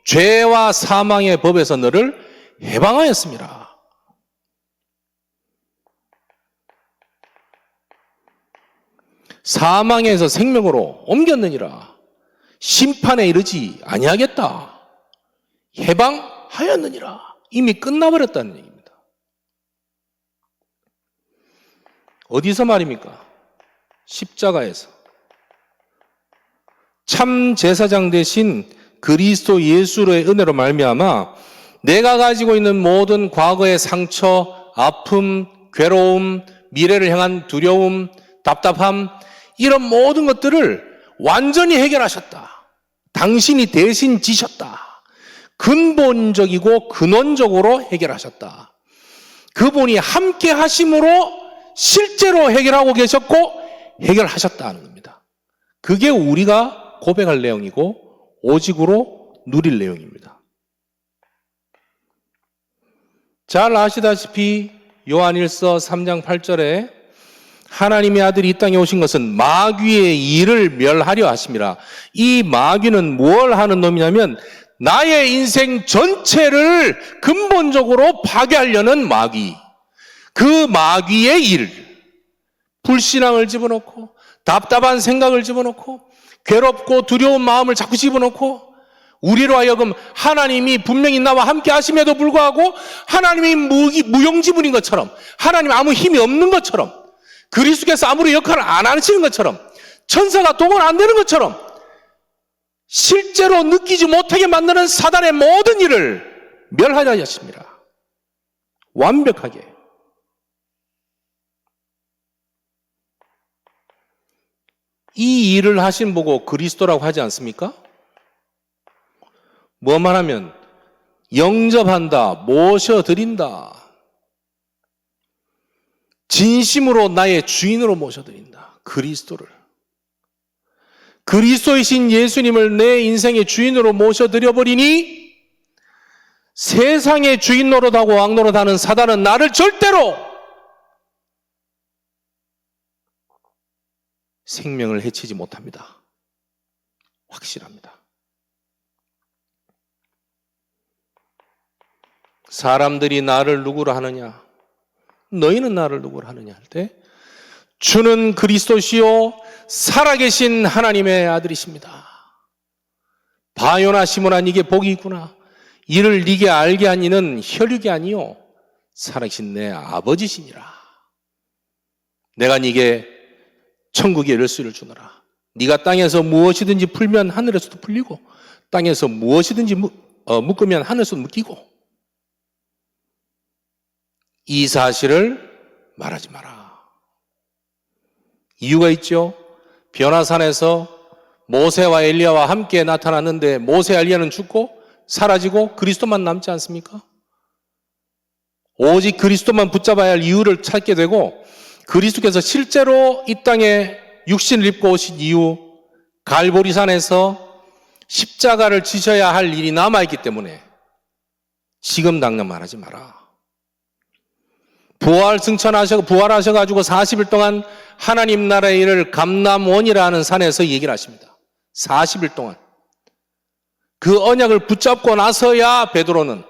죄와 사망의 법에서 너를 해방하였습니다. 사망에서 생명으로 옮겼느니라. 심판에 이르지 아니하겠다. 해방하였느니라. 이미 끝나버렸다는 얘기입니다. 어디서 말입니까? 십자가에서. 참 제사장 대신 그리스도 예수의 은혜로 말미암아 내가 가지고 있는 모든 과거의 상처, 아픔, 괴로움, 미래를 향한 두려움, 답답함 이런 모든 것들을 완전히 해결하셨다. 당신이 대신 지셨다. 근본적이고 근원적으로 해결하셨다. 그분이 함께 하심으로 실제로 해결하고 계셨고 해결하셨다는 겁니다. 그게 우리가 고백할 내용이고 오직으로 누릴 내용입니다. 잘 아시다시피 요한일서 3장 8절에 하나님의 아들이 이 땅에 오신 것은 마귀의 일을 멸하려 하심이라. 이 마귀는 뭘 하는 놈이냐면 나의 인생 전체를 근본적으로 파괴하려는 마귀. 그 마귀의 일. 불신앙을 집어넣고 답답한 생각을 집어넣고 괴롭고 두려운 마음을 자꾸 집어넣고 우리로 하여금 하나님이 분명히 나와 함께 하심에도 불구하고 하나님이 무용지물인 것처럼 하나님 아무 힘이 없는 것처럼 그리스도께서 아무리 역할을 안 하시는 것처럼 천사가 동원 안 되는 것처럼 실제로 느끼지 못하게 만드는 사단의 모든 일을 멸하려 하십니다. 완벽하게. 이 일을 하신 보고 그리스도라고 하지 않습니까? 뭐만 하면 영접한다, 모셔드린다. 진심으로 나의 주인으로 모셔드린다. 그리스도를. 그리스도이신 예수님을 내 인생의 주인으로 모셔드려버리니 세상의 주인 노릇하고 왕 노릇하는 사단은 나를 절대로 생명을 해치지 못합니다. 확실합니다. 사람들이 나를 누구로 하느냐? 너희는 나를 누구로 하느냐 할 때 주는 그리스도시요 살아계신 하나님의 아들이십니다. 바요나 시몬아 이게 복이 있구나. 이를 네게 알게 한 이는 혈육이 아니요 살아계신 내 아버지시니라. 내가 네게 천국의 열쇠를 주노라. 네가 땅에서 무엇이든지 풀면 하늘에서도 풀리고 땅에서 무엇이든지 묶으면 하늘에서도 묶이고. 이 사실을 말하지 마라. 이유가 있죠. 변화산에서 모세와 엘리야와 함께 나타났는데 모세와 엘리야는 죽고 사라지고 그리스도만 남지 않습니까? 오직 그리스도만 붙잡아야 할 이유를 찾게 되고, 그리스도께서 실제로 이 땅에 육신을 입고 오신 이유, 갈보리산에서 십자가를 지셔야 할 일이 남아있기 때문에 지금 당장 말하지 마라. 부활하셔가지고 40일 동안 하나님 나라의 일을 감람원이라는 산에서 얘기를 하십니다. 40일 동안. 그 언약을 붙잡고 나서야 베드로는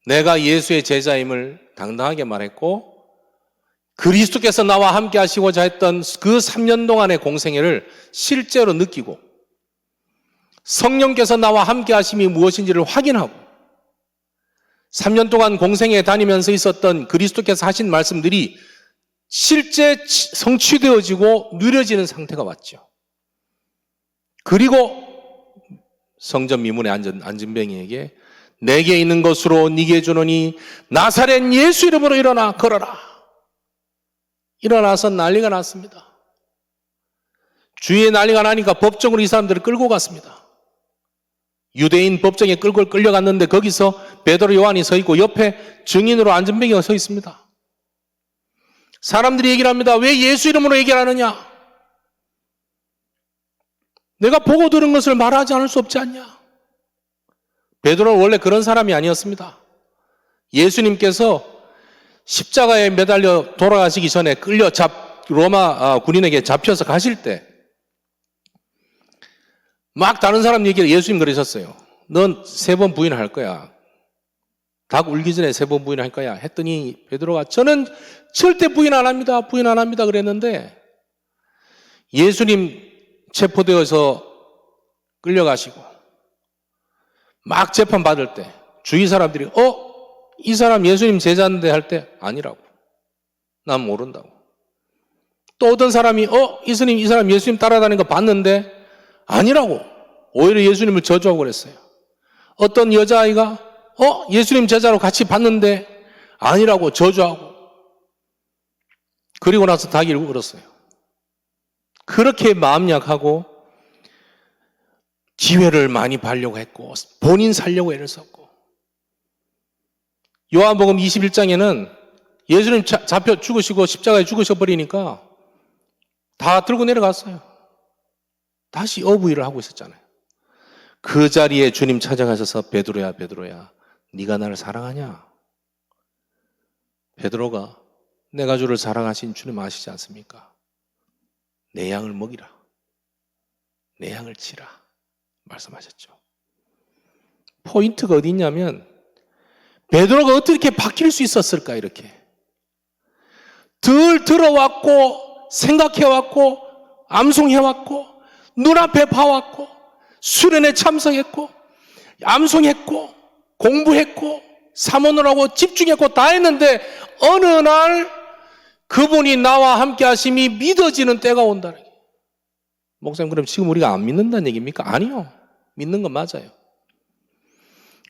내가 예수의 제자임을 당당하게 말했고, 그리스도께서 나와 함께 하시고자 했던 그 3년 동안의 공생애를 실제로 느끼고 성령께서 나와 함께 하심이 무엇인지를 확인하고 3년 동안 공생애에 다니면서 있었던 그리스도께서 하신 말씀들이 실제 성취되어지고 누려지는 상태가 왔죠. 그리고 성전 미문에 앉은 안진뱅이에게 내게 있는 것으로 네게 주노니 나사렛 예수 이름으로 일어나 걸어라. 일어나서 난리가 났습니다. 주위에 난리가 나니까 법정으로 이 사람들을 끌고 갔습니다. 유대인 법정에 끌려갔는데 거기서 베드로 요한이 서 있고 옆에 증인으로 안진뱅이가 서 있습니다. 사람들이 얘기를 합니다. 왜 예수 이름으로 얘기를 하느냐? 내가 보고 들은 것을 말하지 않을 수 없지 않냐? 베드로는 원래 그런 사람이 아니었습니다. 예수님께서 십자가에 매달려 돌아가시기 전에 로마 군인에게 잡혀서 가실 때 막 다른 사람 얘기를 예수님 그러셨어요. 넌 3번 부인할 거야. 닭 울기 전에 3번 부인할 거야. 했더니 베드로가 저는 절대 부인 안 합니다. 부인 안 합니다. 그랬는데 예수님 체포되어서 끌려가시고 막 재판 받을 때 주위 사람들이 이 사람 예수님 제자인데 할 때 아니라고. 난 모른다고. 또 어떤 사람이 이 사람 예수님 따라다니는 거 봤는데 아니라고. 오히려 예수님을 저주하고 그랬어요. 어떤 여자아이가 예수님 제자로 같이 봤는데 아니라고 저주하고. 그리고 나서 닭이 울었어요. 그렇게 마음 약하고 기회를 많이 벌려고 했고 본인 살려고 애를 썼고. 요한복음 21장에는 예수님 잡혀 죽으시고 십자가에 죽으셔버리니까 다 들고 내려갔어요. 다시 어부일을 하고 있었잖아요. 그 자리에 주님 찾아가셔서 베드로야 베드로야 네가 나를 사랑하냐? 베드로가 내가 주를 사랑하신 주님 아시지 않습니까? 내 양을 먹이라. 내 양을 치라. 말씀하셨죠. 포인트가 어디 있냐면 베드로가 어떻게 바뀔 수 있었을까 이렇게. 늘 들어왔고 생각해왔고 암송해왔고 눈앞에 봐왔고 수련회 참석했고 암송했고 공부했고 사모를 하고 집중했고 다 했는데 어느 날 그분이 나와 함께 하심이 믿어지는 때가 온다는 거예요. 목사님 그럼 지금 우리가 안 믿는다는 얘기입니까? 아니요. 믿는 건 맞아요.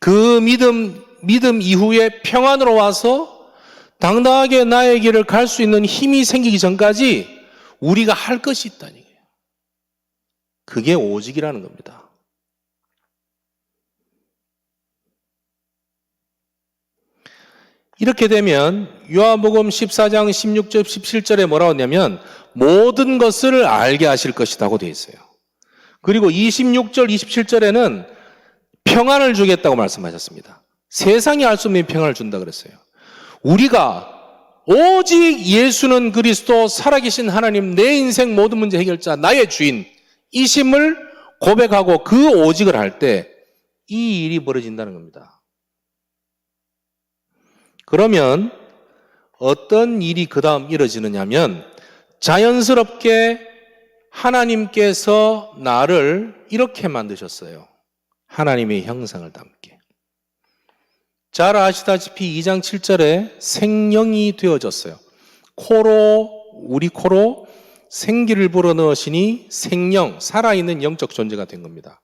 그 믿음 이후에 평안으로 와서 당당하게 나의 길을 갈 수 있는 힘이 생기기 전까지 우리가 할 것이 있다는 얘기예요. 그게 오직이라는 겁니다. 이렇게 되면 요한복음 14장 16절 17절에 뭐라고 하냐면 모든 것을 알게 하실 것이라고 되어 있어요. 그리고 26절 27절에는 평안을 주겠다고 말씀하셨습니다. 세상이 알 수 없는 평안을 준다 그랬어요. 우리가 오직 예수는 그리스도 살아계신 하나님 내 인생 모든 문제 해결자 나의 주인 이심을 고백하고 그 오직을 할 때 이 일이 벌어진다는 겁니다. 그러면 어떤 일이 그 다음 이루어지느냐면 자연스럽게 하나님께서 나를 이렇게 만드셨어요. 하나님의 형상을 담게. 잘 아시다시피 2장 7절에 생령이 되어졌어요. 코로 우리 코로 생기를 불어넣으시니 생명, 살아있는 영적 존재가 된 겁니다.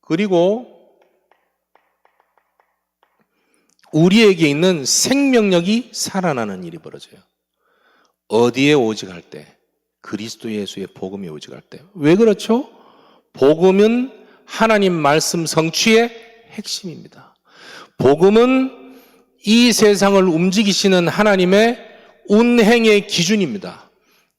그리고 우리에게 있는 생명력이 살아나는 일이 벌어져요. 어디에 오직할 때? 그리스도 예수의 복음에 오직할 때. 왜 그렇죠? 복음은 하나님 말씀 성취의 핵심입니다. 복음은 이 세상을 움직이시는 하나님의 운행의 기준입니다.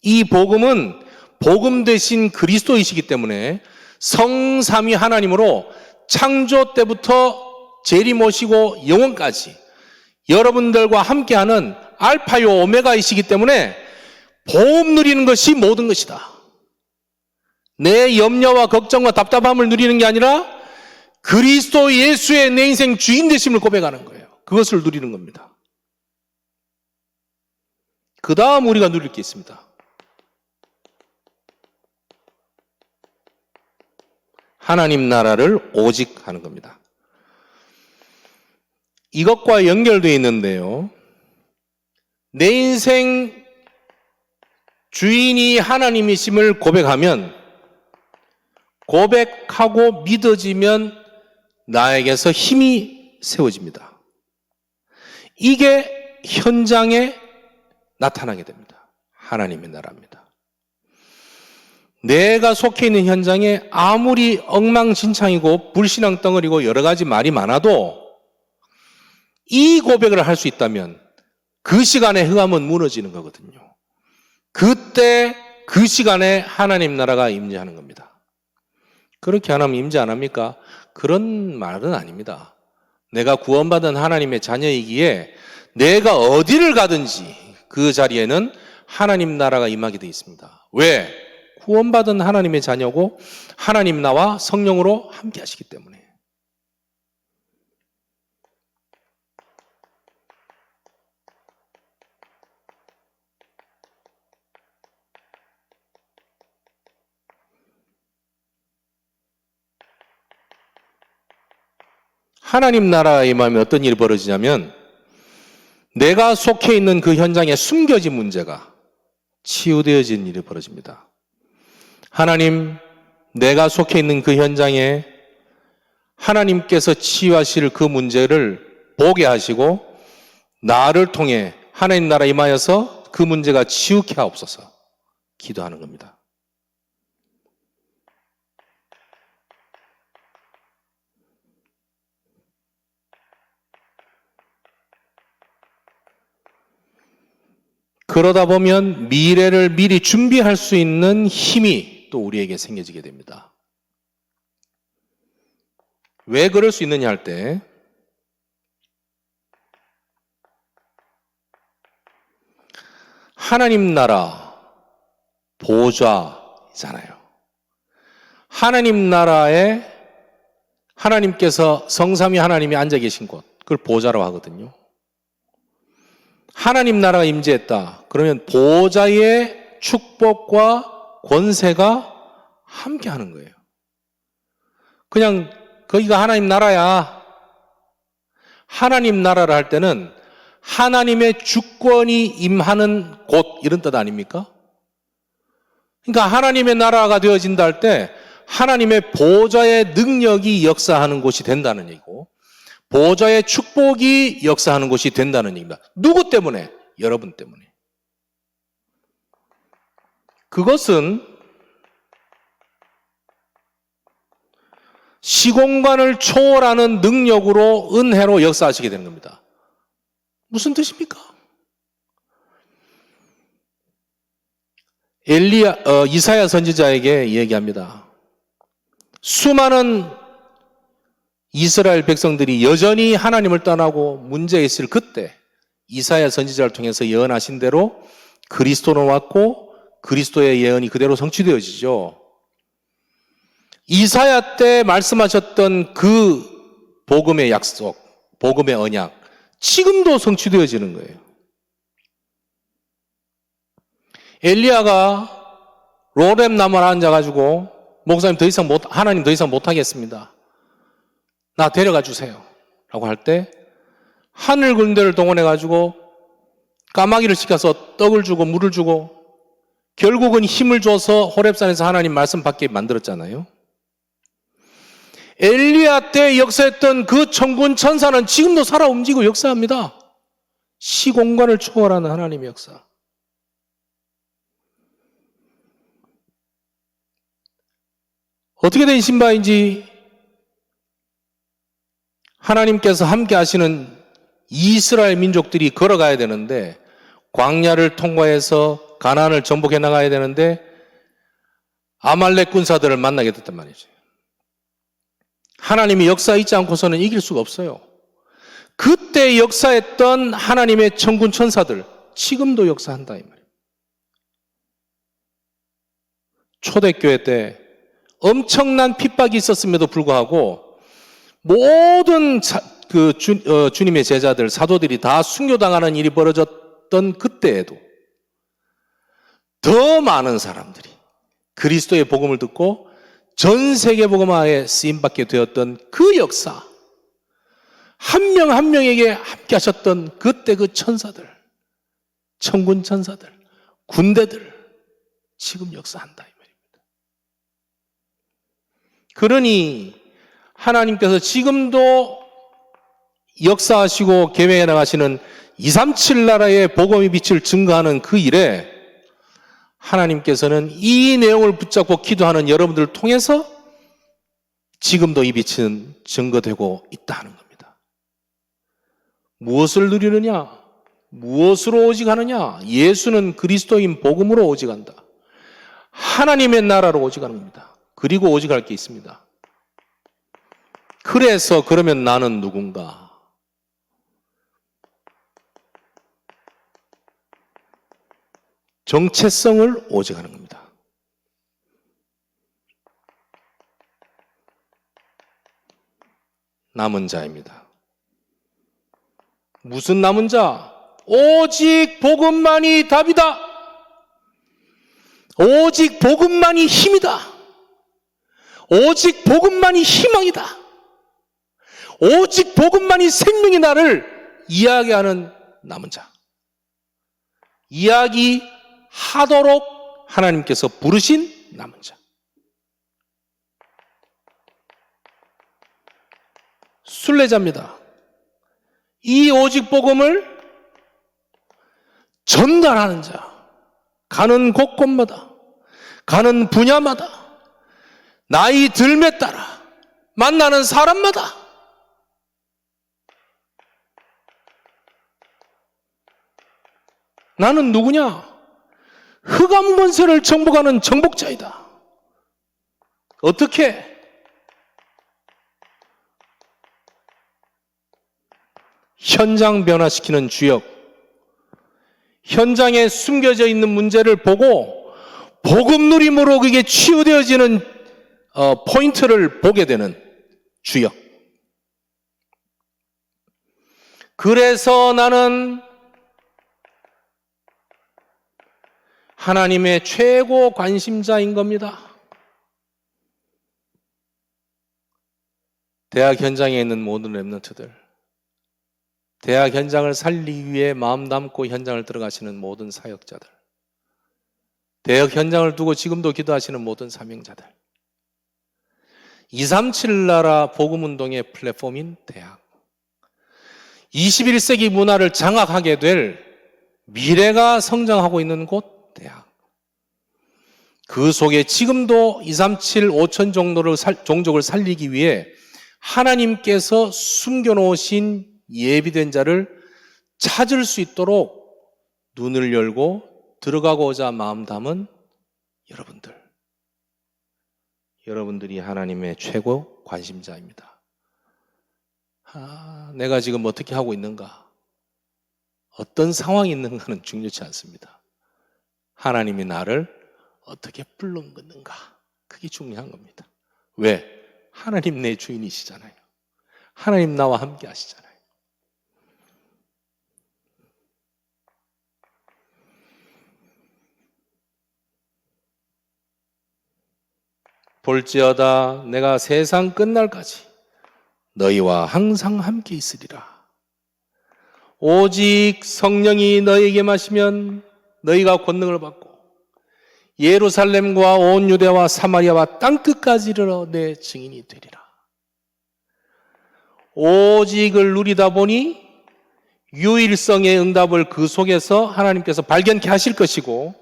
이 복음은 복음 대신 그리스도이시기 때문에 성삼위 하나님으로 창조 때부터 재림오시고 영원까지 여러분들과 함께하는 알파요 오메가이시기 때문에 보험 누리는 것이 모든 것이다. 내 염려와 걱정과 답답함을 누리는 게 아니라 그리스도 예수의 내 인생 주인 되심을 고백하는 거예요. 그것을 누리는 겁니다. 그 다음 우리가 누릴 게 있습니다. 하나님 나라를 오직 하는 겁니다. 이것과 연결되어 있는데요. 내 인생 주인이 하나님이심을 고백하면, 고백하고 믿어지면 나에게서 힘이 세워집니다. 이게 현장에 나타나게 됩니다. 하나님의 나라입니다. 내가 속해 있는 현장에 아무리 엉망진창이고 불신앙 덩어리고 여러 가지 말이 많아도 이 고백을 할 수 있다면 그 시간에 흑암은 무너지는 거거든요. 그때 그 시간에 하나님 나라가 임재하는 겁니다. 그렇게 안 하면 임재 안 합니까? 그런 말은 아닙니다. 내가 구원받은 하나님의 자녀이기에 내가 어디를 가든지 그 자리에는 하나님 나라가 임하게 되어 있습니다. 왜? 구원받은 하나님의 자녀고 하나님 나와 성령으로 함께 하시기 때문에. 하나님 나라에 임하면 어떤 일이 벌어지냐면 내가 속해 있는 그 현장에 숨겨진 문제가 치유되어지는 일이 벌어집니다. 하나님, 내가 속해 있는 그 현장에 하나님께서 치유하실 그 문제를 보게 하시고 나를 통해 하나님 나라에 임하여서 그 문제가 치유케 하옵소서 기도하는 겁니다. 그러다 보면 미래를 미리 준비할 수 있는 힘이 또 우리에게 생겨지게 됩니다. 왜 그럴 수 있느냐 할 때 하나님 나라 보좌잖아요. 하나님 나라에 하나님께서 성삼위 하나님이 앉아 계신 곳, 그걸 보좌라고 하거든요. 하나님 나라가 임재했다. 그러면 보좌의 축복과 권세가 함께 하는 거예요. 그냥 거기가 하나님 나라야. 하나님 나라를 할 때는 하나님의 주권이 임하는 곳, 이런 뜻 아닙니까? 그러니까 하나님의 나라가 되어진다 할 때 하나님의 보좌의 능력이 역사하는 곳이 된다는 얘기고 보좌의 축복이 역사하는 곳이 된다는 얘기입니다. 누구 때문에? 여러분 때문에. 그것은 시공간을 초월하는 능력으로 은혜로 역사하시게 되는 겁니다. 무슨 뜻입니까? 이사야 선지자에게 얘기합니다. 수많은 이스라엘 백성들이 여전히 하나님을 떠나고 문제에 있을 그때 이사야 선지자를 통해서 예언하신 대로 그리스도는 왔고 그리스도의 예언이 그대로 성취되어지죠. 이사야 때 말씀하셨던 그 복음의 약속, 복음의 언약, 지금도 성취되어지는 거예요. 엘리야가 로뎀 나무에 앉아가지고 목사님 하나님 더 이상 못하겠습니다. 나 데려가 주세요. 라고 할 때 하늘 군대를 동원해가지고 까마귀를 시켜서 떡을 주고 물을 주고 결국은 힘을 줘서 호렙산에서 하나님 말씀 받게 만들었잖아요. 엘리야 때 역사했던 그 천군 천사는 지금도 살아 움직이고 역사합니다. 시공간을 초월하는 하나님의 역사. 어떻게 된 신바인지 하나님께서 함께 하시는 이스라엘 민족들이 걸어가야 되는데 광야를 통과해서 가나안을 정복해 나가야 되는데 아말렉 군사들을 만나게 됐단 말이죠. 하나님이 역사하지 않고서는 이길 수가 없어요. 그때 역사했던 하나님의 천군 천사들 지금도 역사한다 이 말이에요. 초대교회 때 엄청난 핍박이 있었음에도 불구하고 모든 주님의 제자들 사도들이 다 순교당하는 일이 벌어졌던 그때에도 더 많은 사람들이 그리스도의 복음을 듣고 전 세계 복음화에 쓰임받게 되었던 그 역사, 한 명 한 명에게 함께 하셨던 그때 그 천사들, 천군 천사들, 군대들 지금 역사한다 이 말입니다. 그러니 하나님께서 지금도 역사하시고 계획해 나가시는 237 나라의 복음의 빛을 증거하는 그 일에 하나님께서는 이 내용을 붙잡고 기도하는 여러분들을 통해서 지금도 이 빛은 증거되고 있다는 겁니다. 무엇을 누리느냐? 무엇으로 오직 하느냐? 예수는 그리스도인 복음으로 오직 한다. 하나님의 나라로 오직 하는 겁니다. 그리고 오직 할 게 있습니다. 그래서 그러면 나는 누군가? 정체성을 오직하는 겁니다. 남은 자입니다. 무슨 남은 자? 오직 복음만이 답이다. 오직 복음만이 힘이다. 오직 복음만이 희망이다. 오직 복음만이 생명의 나를 이야기하는 남은 자. 이야기하도록 하나님께서 부르신 남은 자. 순례자입니다. 이 오직 복음을 전달하는 자. 가는 곳곳마다, 가는 분야마다, 나이 들매 따라 만나는 사람마다 나는 누구냐? 흑암 권세를 정복하는 정복자이다. 어떻게? 현장 변화시키는 주역, 현장에 숨겨져 있는 문제를 보고 복음 누림으로 그게 치유되어지는 포인트를 보게 되는 주역. 그래서 나는 하나님의 최고 관심자인 겁니다. 대학 현장에 있는 모든 렘넌트들, 대학 현장을 살리기 위해 마음 담고 현장을 들어가시는 모든 사역자들, 대학 현장을 두고 지금도 기도하시는 모든 사명자들, 237 나라 복음운동의 플랫폼인 대학, 21세기 문화를 장악하게 될 미래가 성장하고 있는 곳 대학, 그 속에 지금도 237 5천 종족을 살리기 위해 하나님께서 숨겨놓으신 예비된 자를 찾을 수 있도록 눈을 열고 들어가고자 마음 담은 여러분들. 여러분들이 하나님의 최고 관심자입니다. 내가 지금 어떻게 하고 있는가? 어떤 상황이 있는가는 중요치 않습니다. 하나님이 나를 어떻게 불렀는가? 그게 중요한 겁니다. 왜? 하나님 내 주인이시잖아요. 하나님 나와 함께 하시잖아요. 볼지어다 내가 세상 끝날까지 너희와 항상 함께 있으리라. 오직 성령이 너희에게 마시면 너희가 권능을 받고 예루살렘과 온 유대와 사마리아와 땅끝까지 이르러 내 증인이 되리라. 오직을 누리다 보니 유일성의 응답을 그 속에서 하나님께서 발견케 하실 것이고,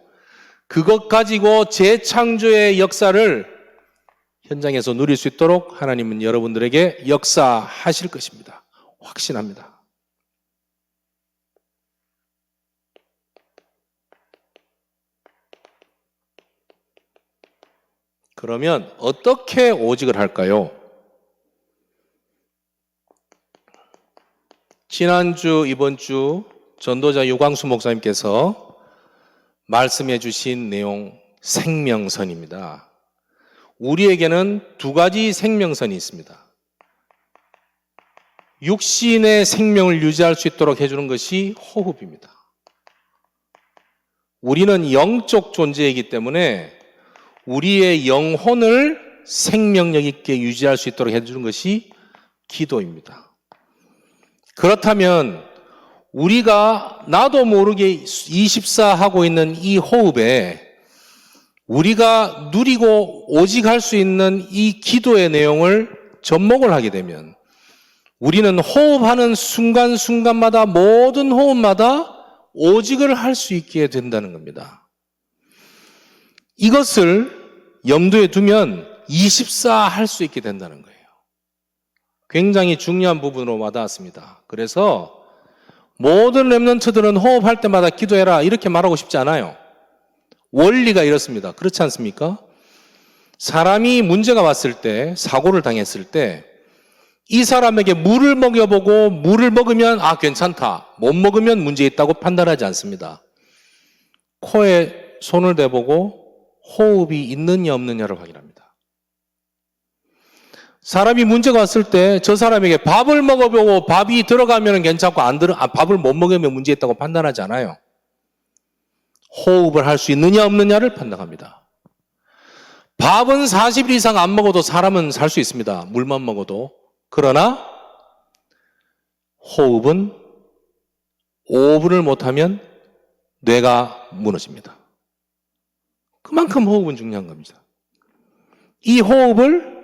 그것 가지고 재창조의 역사를 현장에서 누릴 수 있도록 하나님은 여러분들에게 역사하실 것입니다. 확신합니다. 그러면 어떻게 오직을 할까요? 지난주, 이번 주 전도자 유광수 목사님께서 말씀해 주신 내용 생명선입니다. 우리에게는 두 가지 생명선이 있습니다. 육신의 생명을 유지할 수 있도록 해주는 것이 호흡입니다. 우리는 영적 존재이기 때문에 우리의 영혼을 생명력 있게 유지할 수 있도록 해주는 것이 기도입니다. 그렇다면 우리가 나도 모르게 24 하고 있는 이 호흡에 우리가 누리고 오직할 수 있는 이 기도의 내용을 접목을 하게 되면 우리는 호흡하는 순간순간마다 모든 호흡마다 오직을 할 수 있게 된다는 겁니다. 이것을 염두에 두면 24 할 수 있게 된다는 거예요. 굉장히 중요한 부분으로 와닿았습니다. 그래서 모든 렘넌트들은 호흡할 때마다 기도해라 이렇게 말하고 싶지 않아요. 원리가 이렇습니다. 그렇지 않습니까? 사람이 문제가 왔을 때, 사고를 당했을 때 이 사람에게 물을 먹여보고 물을 먹으면 괜찮다, 못 먹으면 문제 있다고 판단하지 않습니다. 코에 손을 대보고 호흡이 있느냐 없느냐를 확인합니다. 사람이 문제가 왔을 때 저 사람에게 밥을 먹어보고 밥이 들어가면 괜찮고 밥을 못 먹으면 문제 있다고 판단하지 않아요. 호흡을 할 수 있느냐 없느냐를 판단합니다. 밥은 40일 이상 안 먹어도 사람은 살 수 있습니다. 물만 먹어도. 그러나 호흡은 5분을 못하면 뇌가 무너집니다. 그만큼 호흡은 중요한 겁니다. 이 호흡을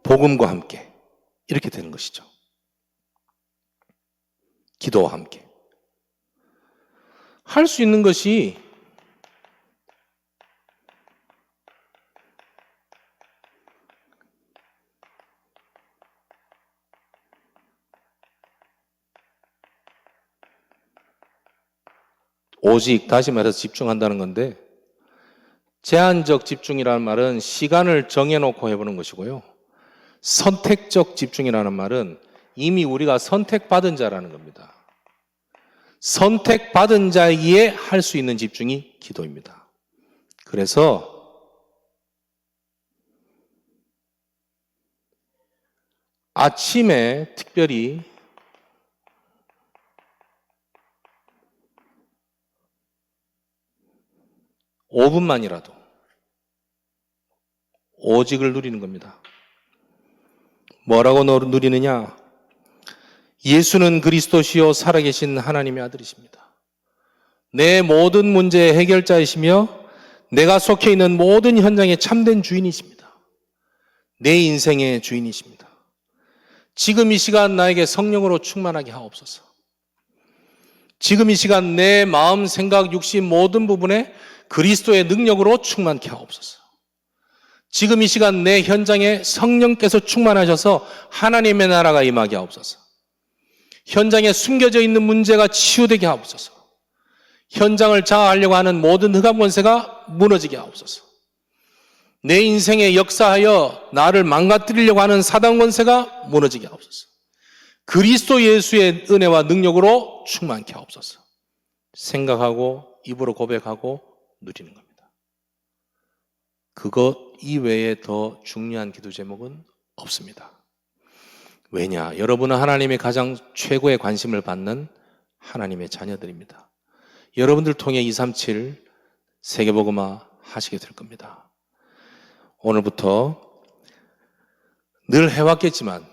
복음과 함께 이렇게 되는 것이죠. 기도와 함께 할 수 있는 것이 오직, 다시 말해서 집중한다는 건데, 제한적 집중이라는 말은 시간을 정해놓고 해보는 것이고요. 선택적 집중이라는 말은 이미 우리가 선택받은 자라는 겁니다. 선택받은 자에게 할 수 있는 집중이 기도입니다. 그래서 아침에 특별히 (5분만이라도) 오직을 누리는 겁니다. 뭐라고 누리느냐? 예수는 그리스도시요 살아계신 하나님의 아들이십니다. 내 모든 문제의 해결자이시며 내가 속해 있는 모든 현장의 참된 주인이십니다. 내 인생의 주인이십니다. 지금 이 시간 나에게 성령으로 충만하게 하옵소서. 지금 이 시간 내 마음, 생각, 육신 모든 부분에 그리스도의 능력으로 충만케 하옵소서. 지금 이 시간 내 현장에 성령께서 충만하셔서 하나님의 나라가 임하게 하옵소서. 현장에 숨겨져 있는 문제가 치유되게 하옵소서. 현장을 장악하려고 하는 모든 흑암 권세가 무너지게 하옵소서. 내 인생에 역사하여 나를 망가뜨리려고 하는 사단 권세가 무너지게 하옵소서. 그리스도 예수의 은혜와 능력으로 충만케 하옵소서. 생각하고 입으로 고백하고 누리는 겁니다. 그것 이외에 더 중요한 기도 제목은 없습니다. 왜냐? 여러분은 하나님의 가장 최고의 관심을 받는 하나님의 자녀들입니다. 여러분들 통해 237 세계복음화 하시게 될 겁니다. 오늘부터 늘 해왔겠지만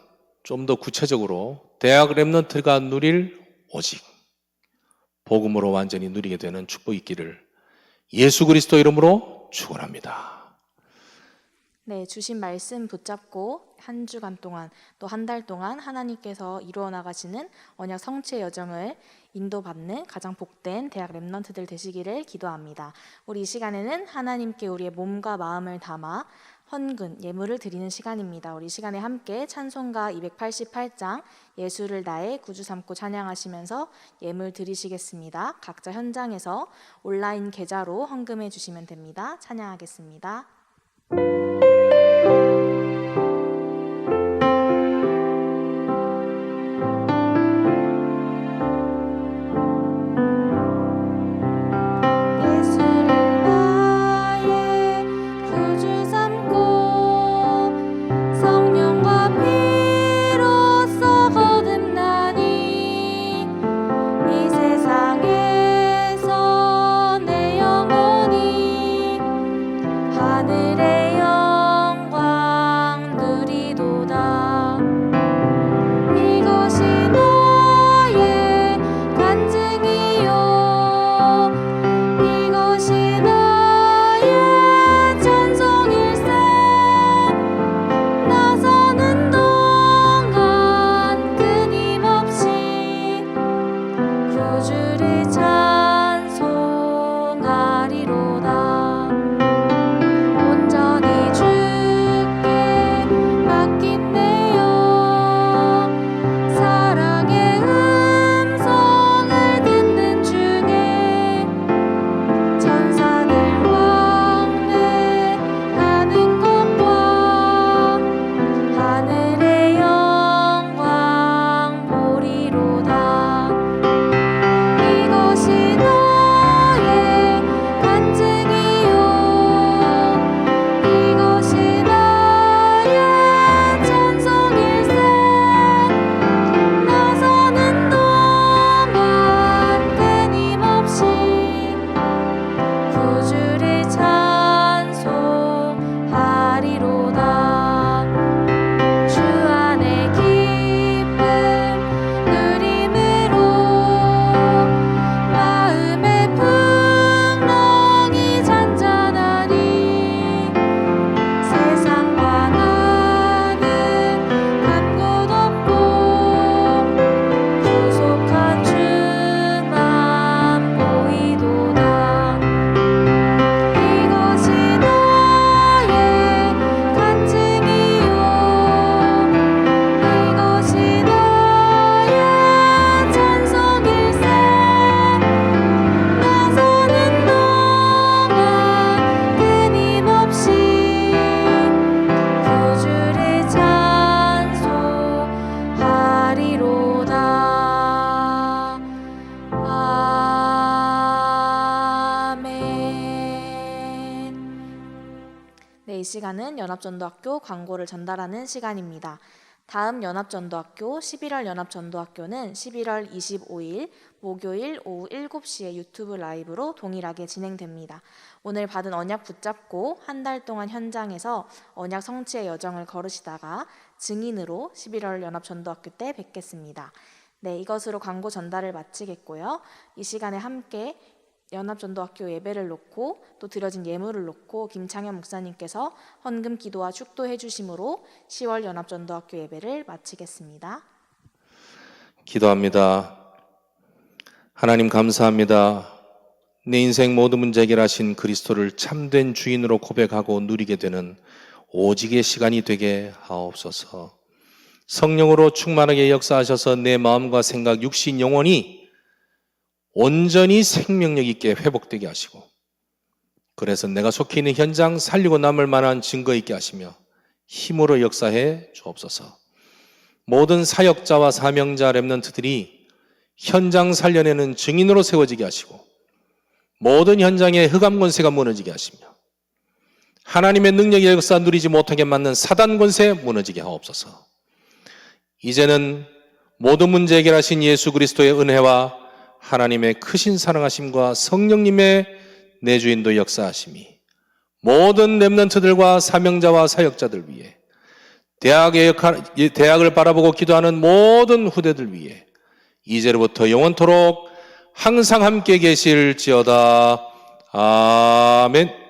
좀 더 구체적으로 대학 렘넌트가 누릴 오직, 복음으로 완전히 누리게 되는 축복이 있기를 예수 그리스도 이름으로 축원합니다.
네, 주신 말씀 붙잡고 한 주간 동안 또 한 달 동안 하나님께서 이루어 나가시는 언약 성취의 여정을 인도받는 가장 복된 대학 랩런트들 되시기를 기도합니다. 우리 이 시간에는 하나님께 우리의 몸과 마음을 담아 헌금, 예물을 드리는 시간입니다. 우리 이 시간에 함께 찬송가 288장 예수를 나의 구주 삼고 찬양하시면서 예물 드리시겠습니다. 각자 현장에서 온라인 계좌로 헌금해 주시면 됩니다. 찬양하겠습니다. 이 시간은 연합전도학교 광고를 전달하는 시간입니다. 다음 연합전도학교 11월 연합전도학교는 11월 25일 목요일 오후 7시에 유튜브 라이브로 동일하게 진행됩니다. 오늘 받은 언약 붙잡고 한 달 동안 현장에서 언약 성취의 여정을 걸으시다가 증인으로 11월 연합전도학교 때 뵙겠습니다. 네, 이것으로 광고 전달을 마치겠고요. 이 시간에 함께 연합전도학교 예배를 놓고 또 드려진 예물을 놓고 김창현 목사님께서 헌금 기도와 축도해 주심으로 10월 연합전도학교 예배를 마치겠습니다.
기도합니다. 하나님 감사합니다. 내 인생 모든 문제 해결하신 그리스도를 참된 주인으로 고백하고 누리게 되는 오직의 시간이 되게 하옵소서. 성령으로 충만하게 역사하셔서 내 마음과 생각, 육신, 영혼이 온전히 생명력 있게 회복되게 하시고, 그래서 내가 속해 있는 현장 살리고 남을 만한 증거 있게 하시며 힘으로 역사해 주옵소서. 모든 사역자와 사명자 렘넌트들이 현장 살려내는 증인으로 세워지게 하시고, 모든 현장의 흑암 권세가 무너지게 하시며, 하나님의 능력의 역사 누리지 못하게 만든 사단 권세 무너지게 하옵소서. 이제는 모든 문제 해결하신 예수 그리스도의 은혜와 하나님의 크신 사랑하심과 성령님의 내주인도 역사하심이 모든 렘넌트들과 사명자와 사역자들 위해, 대학을 바라보고 기도하는 모든 후대들 위해 이제로부터 영원토록 항상 함께 계실지어다. 아멘.